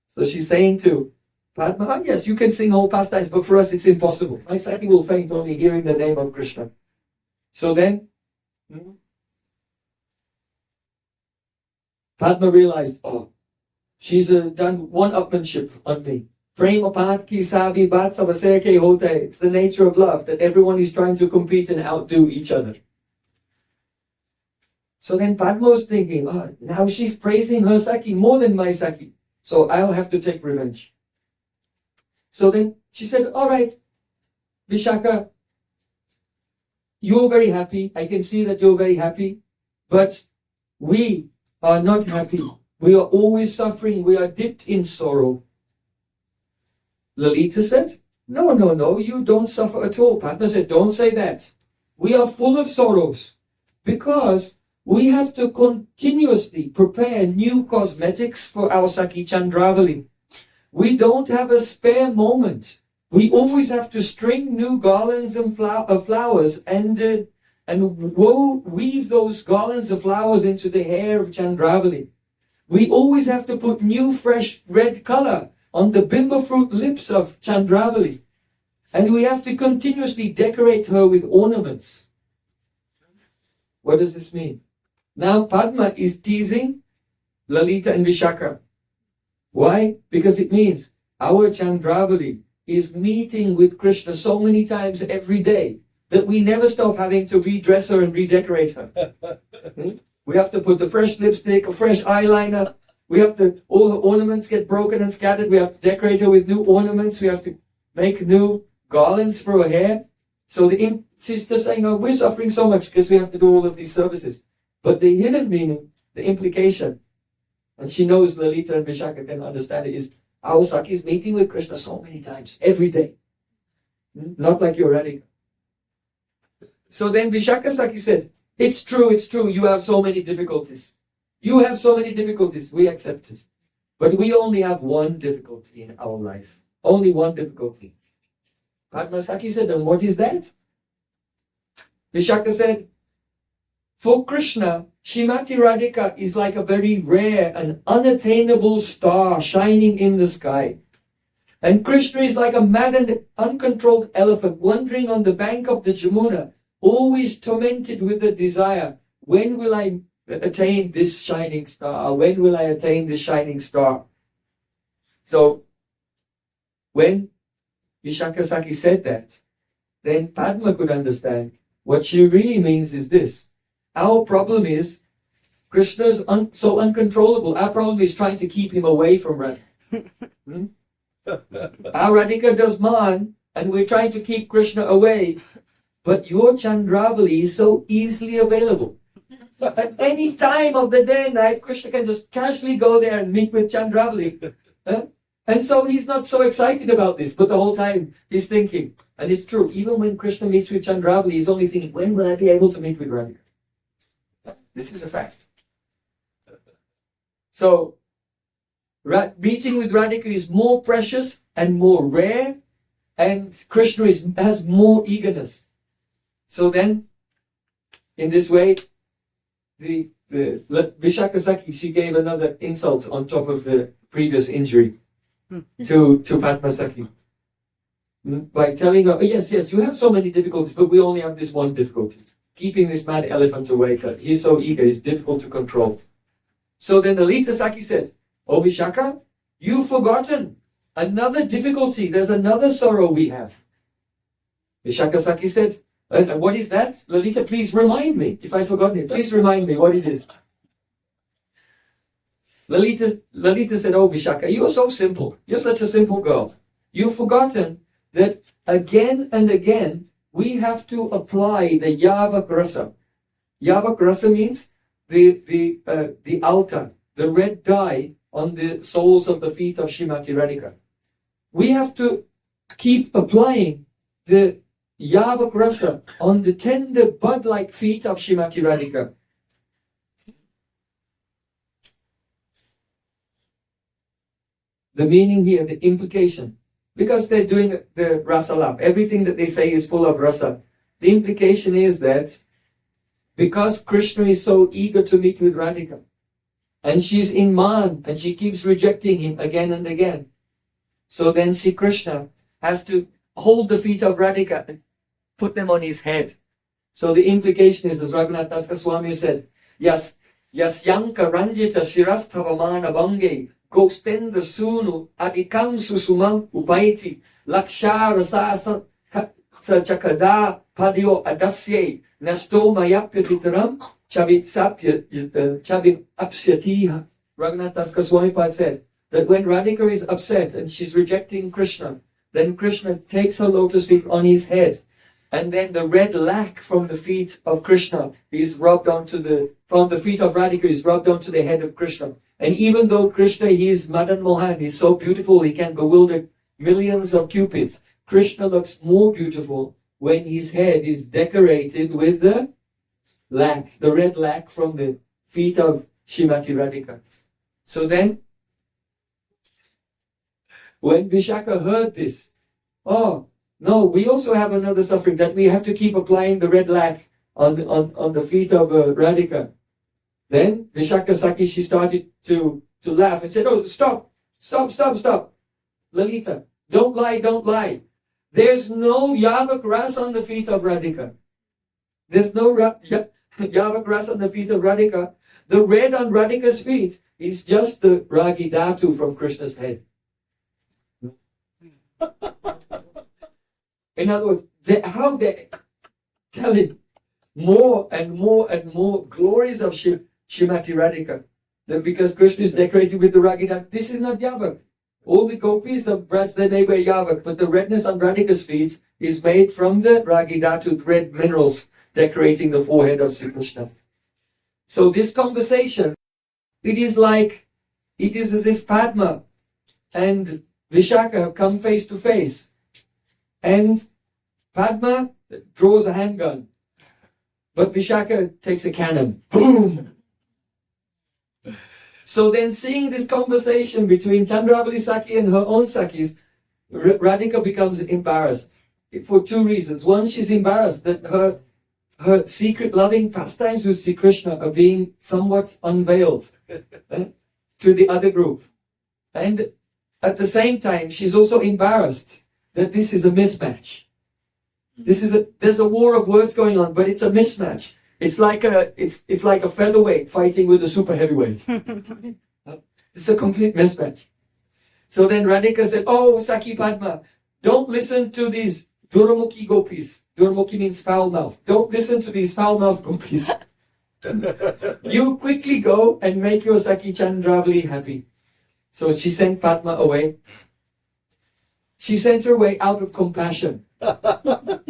So she's saying to Padma, yes, you can sing whole pastimes, but for us it's impossible. My Saki will faint only hearing the name of Krishna. So then, Padma realized, oh, she's done one-upmanship on me. Prem apat ki sabi bat sabasir ke hote. It's the nature of love that everyone is trying to compete and outdo each other. So then Padma was thinking, oh, now she's praising her Saki more than my Saki. So I'll have to take revenge. So then she said, all right, Vishaka, you're very happy. I can see that you're very happy. But we are not happy. We are always suffering. We are dipped in sorrow. Lalita said, no, you don't suffer at all. Padma said, don't say that. We are full of sorrows because we have to continuously prepare new cosmetics for our Saki Chandravali. We don't have a spare moment. We always have to string new garlands and flowers and weave those garlands of flowers into the hair of Chandravali. we always have to put new fresh red color on the bimba fruit lips of Chandravali. And we have to continuously decorate her with ornaments. What does this mean? Now Padma is teasing Lalita and Vishaka. Why? Because it means our Chandravali is meeting with Krishna so many times every day that we never stop having to redress her and redecorate her. We have to put the fresh lipstick, a fresh eyeliner. We have to, all her ornaments get broken and scattered. We have to decorate her with new ornaments. We have to make new garlands for her hair. So the sister saying, oh, we're suffering so much because we have to do all of these services. But the hidden meaning, the implication, and she knows Lalita and Vishaka can understand it, is our Saki is meeting with Krishna so many times, every day. Not like your Radhika. So then Vishaka Saki said, it's true, you have so many difficulties. You have so many difficulties, we accept it. But we only have one difficulty in our life. Only one difficulty. Padma Saki said, and what is that? Vishaka said, for Krishna, Shrimati Radhika is like a very rare and unattainable star shining in the sky. And Krishna is like a mad and uncontrolled elephant wandering on the bank of the Jamuna, always tormented with the desire, when will I attain this shining star? When will I attain this shining star? So, when Vishaka Saki said that, then Padma could understand what she really means is this. Our problem is, Krishna is so uncontrollable. Our problem is trying to keep him away from Radhika. Our Radhika does man, and we're trying to keep Krishna away. But your Chandravali is so easily available. At any time of the day and night, Krishna can just casually go there and meet with Chandravali. And so he's not so excited about this, but the whole time he's thinking, and it's true, even when Krishna meets with Chandravali, he's only thinking, when will I be able to meet with Radhika? This is a fact. So, meeting with Radhika is more precious and more rare, and Krishna has more eagerness. So then, in this way, the Vishaka Saki, she gave another insult on top of the previous injury to Padma Saki. By telling her, oh, yes, you have so many difficulties, but we only have this one difficulty. Keeping this mad elephant awake. He's so eager, he's difficult to control. So then Lalita Saki said, oh Vishaka, you've forgotten another difficulty. There's another sorrow we have. Vishaka Saki said, and what is that? Lalita, please remind me. If I've forgotten it, please remind me what it is. Lalita said, oh Vishaka, you're so simple. You're such a simple girl. You've forgotten that again and again, we have to apply the Yavak Rasa. Yavak Rasa means the altar, the red dye on the soles of the feet of Shrimati Radhika. We have to keep applying the Yavak Rasa on the tender bud-like feet of Shrimati Radhika. The meaning here, the implication, because they're doing the rasa lap, everything that they say is full of rasa. The implication is that because Krishna is so eager to meet with Radhika, and she's in man, and she keeps rejecting him again and again, so then Sri Krishna has to hold the feet of Radhika and put them on his head. So the implication is, as Raghunath Das Goswami said, Yasyanka Ranjita Shirasthavamana Bange Gostenda Sunu Adikam Susumam Upaiti Lakshara Sasa Chakada Padio Adasye Nasto Mayapya Vitaram Chabim Apsyatiha. Raghunath Das Goswami said that when Radhika is upset and she's rejecting Krishna, then Krishna takes her lotus feet on his head, and then the red lac from the feet of Krishna is rubbed onto from the feet of Radhika is rubbed onto the head of Krishna. And even though Krishna, he is Madan Mohan, he's so beautiful, he can bewilder millions of cupids, Krishna looks more beautiful when his head is decorated with the lac, the red lac from the feet of Shrimati Radhika. So then, when Vishaka heard this, oh, no, we also have another suffering, that we have to keep applying the red lac on the feet of Radhika. Then Vishaka Saki, she started to laugh and said, "Oh, stop. Lalita, don't lie. There's no yavak ras on the feet of Radhika. There's no yavak ras on the feet of Radhika. The red on Radhika's feet is just the ragi dhatu from Krishna's head." In other words, how they're telling more and more glories of Shrimati Radhika. Then because Krishna is decorated with the ragi dhatu, this is not yavak. All the gopis of Braj, they may wear yavak, but the redness on Radhika's feet is made from the ragi dhatu, red minerals decorating the forehead of Sri Krishna. So this conversation, it is as if Padma and Vishaka have come face to face. And Padma draws a handgun, but Vishaka takes a cannon. Boom! So then, seeing this conversation between Chandravali Saki and her own Sakis, Radhika becomes embarrassed for two reasons. One, she's embarrassed that her secret loving pastimes with Sri Krishna are being somewhat unveiled to the other group. And at the same time, she's also embarrassed that this is a mismatch. There's a war of words going on, but it's a mismatch. It's like a featherweight fighting with a super heavyweight. It's a complete mismatch. So then Radhika said, "Oh, Saki Padma, don't listen to these Duramukhi gopis." Duramukhi means foul mouth. Don't listen to these foul mouth gopis. You quickly go and make your Saki Chandravali happy. So she sent Padma away. She sent her away out of compassion.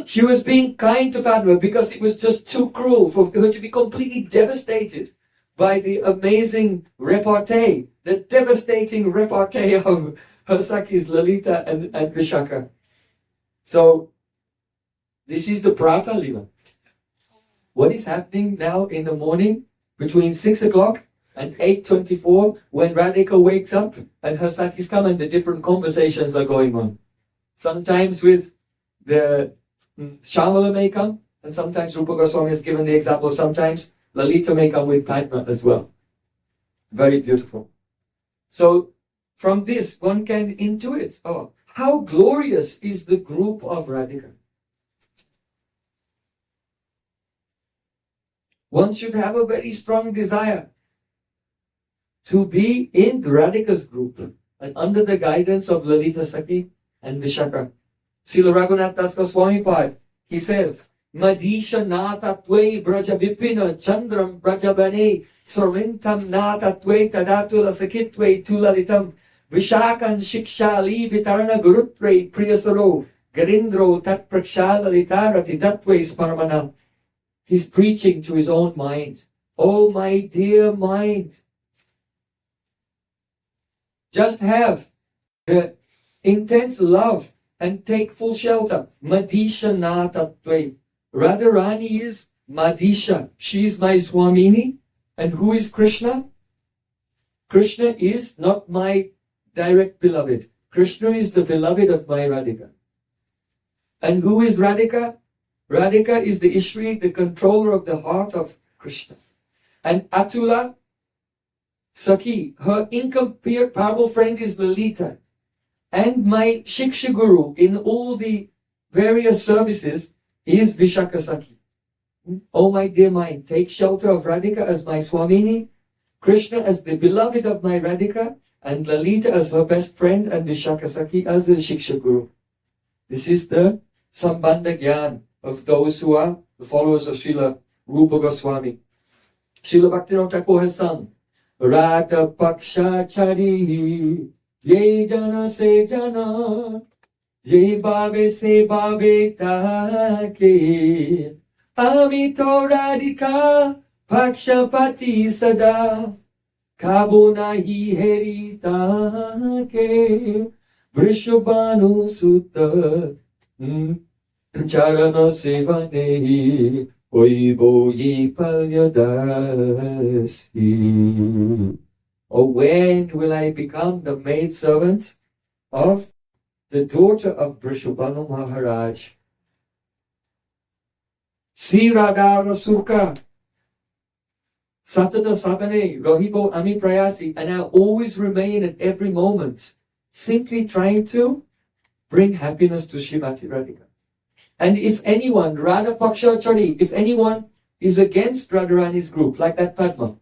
She was being kind to Padma because it was just too cruel for her to be completely devastated by the amazing repartee, the devastating repartee of her Sakis Lalita and Vishaka. So, this is the Prātā Līlā. What is happening now in the morning between 6 o'clock and 8:24 when Radhika wakes up and her Sakis come and the different conversations are going on. Sometimes with the Shamala may come, and sometimes Rupa Goswami has given the example, sometimes Lalita may come with Padma as well. Very beautiful. So from this one can intuit, oh, how glorious is the group of Radhika. One should have a very strong desire to be in Radhika's group and under the guidance of Lalita Saki and Vishaka. Srila Raghunath Das Goswami Pad, he says, Madhisha nata tvei braja vipina chandram braja bane sorlintam nata tvei tadatula sakitve tulalitam vishakan shikshali vitarana gurutre priyasaro garindro tat prakshalalitarati datve smarmanam. He's preaching to his own mind. Oh, my dear mind, just have the intense love and take full shelter. Madhisha natatve. Radharani is Madhisha. She is my Swamini. And who is Krishna? Krishna is not my direct beloved. Krishna is the beloved of my Radhika. And who is Radhika? Radhika is the Ishri, the controller of the heart of Krishna. And Atula, Saki, her incomparable friend is Lalita. And my Shiksha Guru in all the various services is Vishaka Saki. Oh my dear mind, take shelter of Radhika as my Swamini, Krishna as the beloved of my Radhika, and Lalita as her best friend, and Vishaka Saki as the Shiksha Guru. This is the Sambandha Gyan of those who are the followers of Srila Rupa Goswami. Srila Bhaktivinoda Thakur has sung, Radha Paksha Chari Ye Jana Se Jana Ye Bhave Se Bhave Take Amito Radhika Pakshapati Sada Kabo Nahi Heri Take Vrishabhanu Sutta Charana Sevane Oibo Ye Palyadasi. Oh, when will I become the maidservant of the daughter of Vrishabhanu Maharaj? Si Radha Rasuka Satada sabane rohibo ami prayasi, and I always remain at every moment simply trying to bring happiness to Srimati Radhika. And if anyone, Radha Paksha Chari, if anyone is against Radharani's group, like that Padma,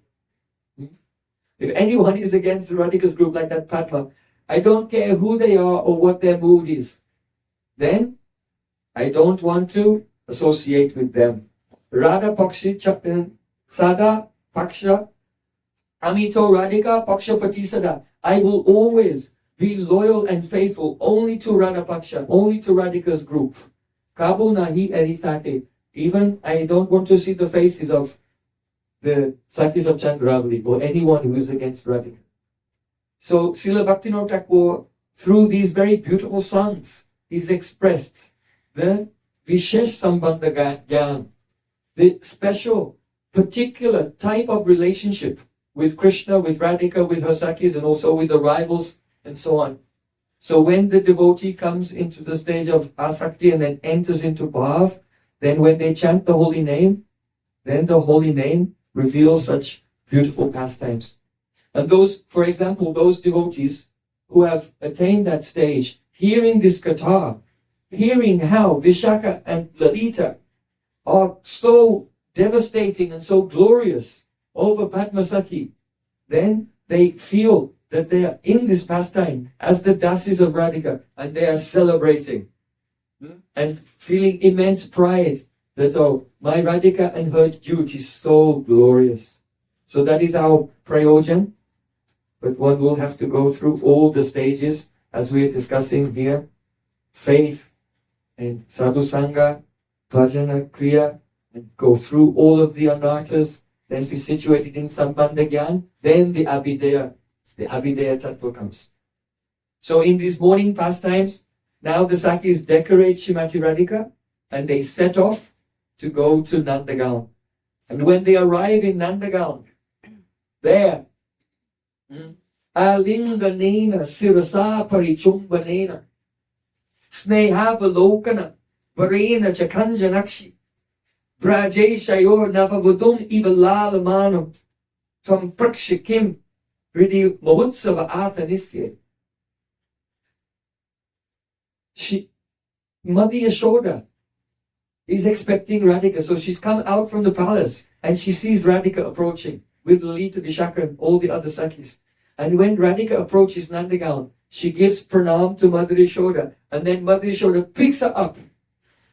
if anyone is against Radhika's group like that Padma, I don't care who they are or what their mood is, then I don't want to associate with them. Radha Pakshi Sada Paksha Amito Radhika Paksha Patisada. I will always be loyal and faithful only to Radha Paksha, only to Radhika's group. Kabu Nahi Eritate. Even I don't want to see the faces of the Sakis of Chandravali or anyone who is against Radhika. So Srila Bhaktivinoda Thakur, through these very beautiful songs, he's expressed the Vishesh Sambandha Gyan, the special, particular type of relationship with Krishna, with Radhika, with her Sakis, and also with the rivals, and so on. So when the devotee comes into the stage of asakti and then enters into bhav, then when they chant the holy name, then the holy name reveals such beautiful pastimes. And those, for example, those devotees who have attained that stage, hearing this katha, hearing how Vishaka and Lalita are so devastating and so glorious over Padmasaki, then they feel that they are in this pastime as the dasis of Radhika, and they are celebrating and feeling immense pride that, oh, my Radhika and her duty is so glorious. So that is our Prayojan, but one will have to go through all the stages as we are discussing here: faith and sadhu sangha, bhajana, kriya, and go through all of the anarthas, then be situated in sambandha gyan, then the bheda-abheda-tattva comes. So in these morning pastimes, now the Sakis decorate Srimati Radhika and they set off to go to Nandagaon. And when they arrive in Nandagaon, there, alinganena sirasa parichumbanena sneha valokana varena chakanjanakshi brajeshayor navavudum ivalalamanam tvam prakshikim Ridi Mahotsava Athanisya. Mother Yashoda is expecting Radhika, so she's come out from the palace and she sees Radhika approaching with Lalita, Vishaka, and all the other Sakis. And when Radhika approaches Nandagaon, she gives pranam to Mother Yashoda, and then Mother Yashoda picks her up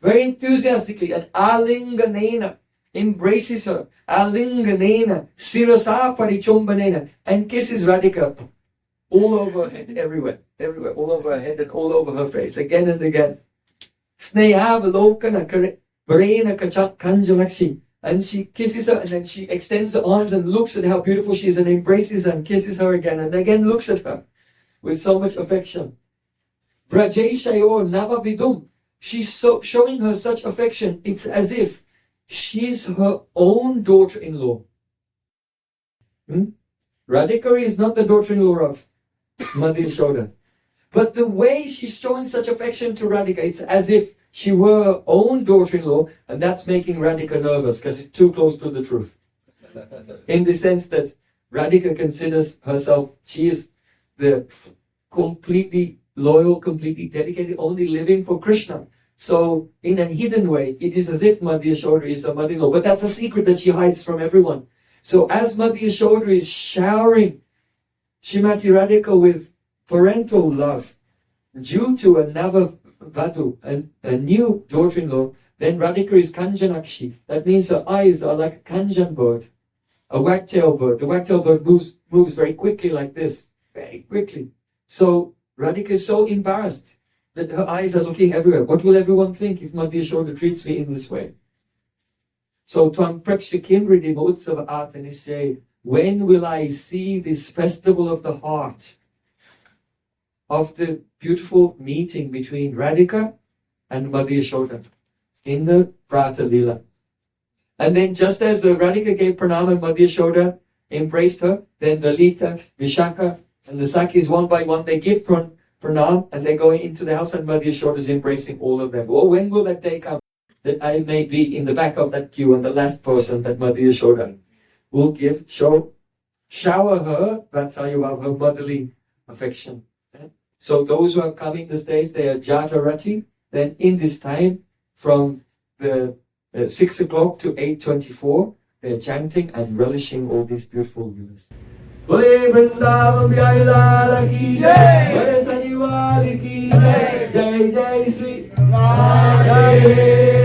very enthusiastically and alinganena embraces her, alinganena, sirasa parichombanena, and kisses Radhika all over her head, everywhere, all over her head and all over her face, again and again. Sneha valokana varena kanjalakshi, and she kisses her, and then she extends her arms and looks at how beautiful she is and embraces her and kisses her again and again looks at her with so much affection. Brajeshayor navavidum, she's showing her such affection, it's as if she's her own daughter-in-law. Radhika is not the daughter-in-law of Mother Yashoda. But the way she's showing such affection to Radhika, it's as if she were her own daughter-in-law, and that's making Radhika nervous because it's too close to the truth. In the sense that Radhika considers herself, she is the completely loyal, completely dedicated, only living for Krishna. So, in a hidden way, it is as if Mother Yashoda is her mother-in-law. But that's a secret that she hides from everyone. So, as Mother Yashoda is showering Srimati Radhika with parental love, due to a Navavadu, a new daughter-in-law, then Radhika is Kanjanakshi. That means her eyes are like a Kanjan bird, a wagtail bird. The wagtail bird moves very quickly like this, very quickly. So, Radhika is so embarrassed that her eyes are looking everywhere. What will everyone think if Mother Yashoda treats me in this way? So, Tvam Prakshikim Ridi Mahotsava Atanisya, when will I see this festival of the heart, of the beautiful meeting between Radhika and Mother Yashoda in the Prātā Līlā? And then just as the Radhika gave pranam and Mother Yashoda embraced her, then the Lalita, Vishaka, and the Sakis one by one, they give pranam and they're going into the house and Mother Yashoda is embracing all of them. Oh, when will that day come that I may be in the back of that queue and the last person that Mother Yashoda will shower her. That's how you have her motherly affection. So those who are coming the stage, they are Jajarati. Then in this time, from the 6 o'clock to 8:24, they are chanting and relishing all these beautiful views. Bole Vrindavan Bhai Lala ki jai, Bole Saniwal ki jai, Jai Jai Sri Radhe.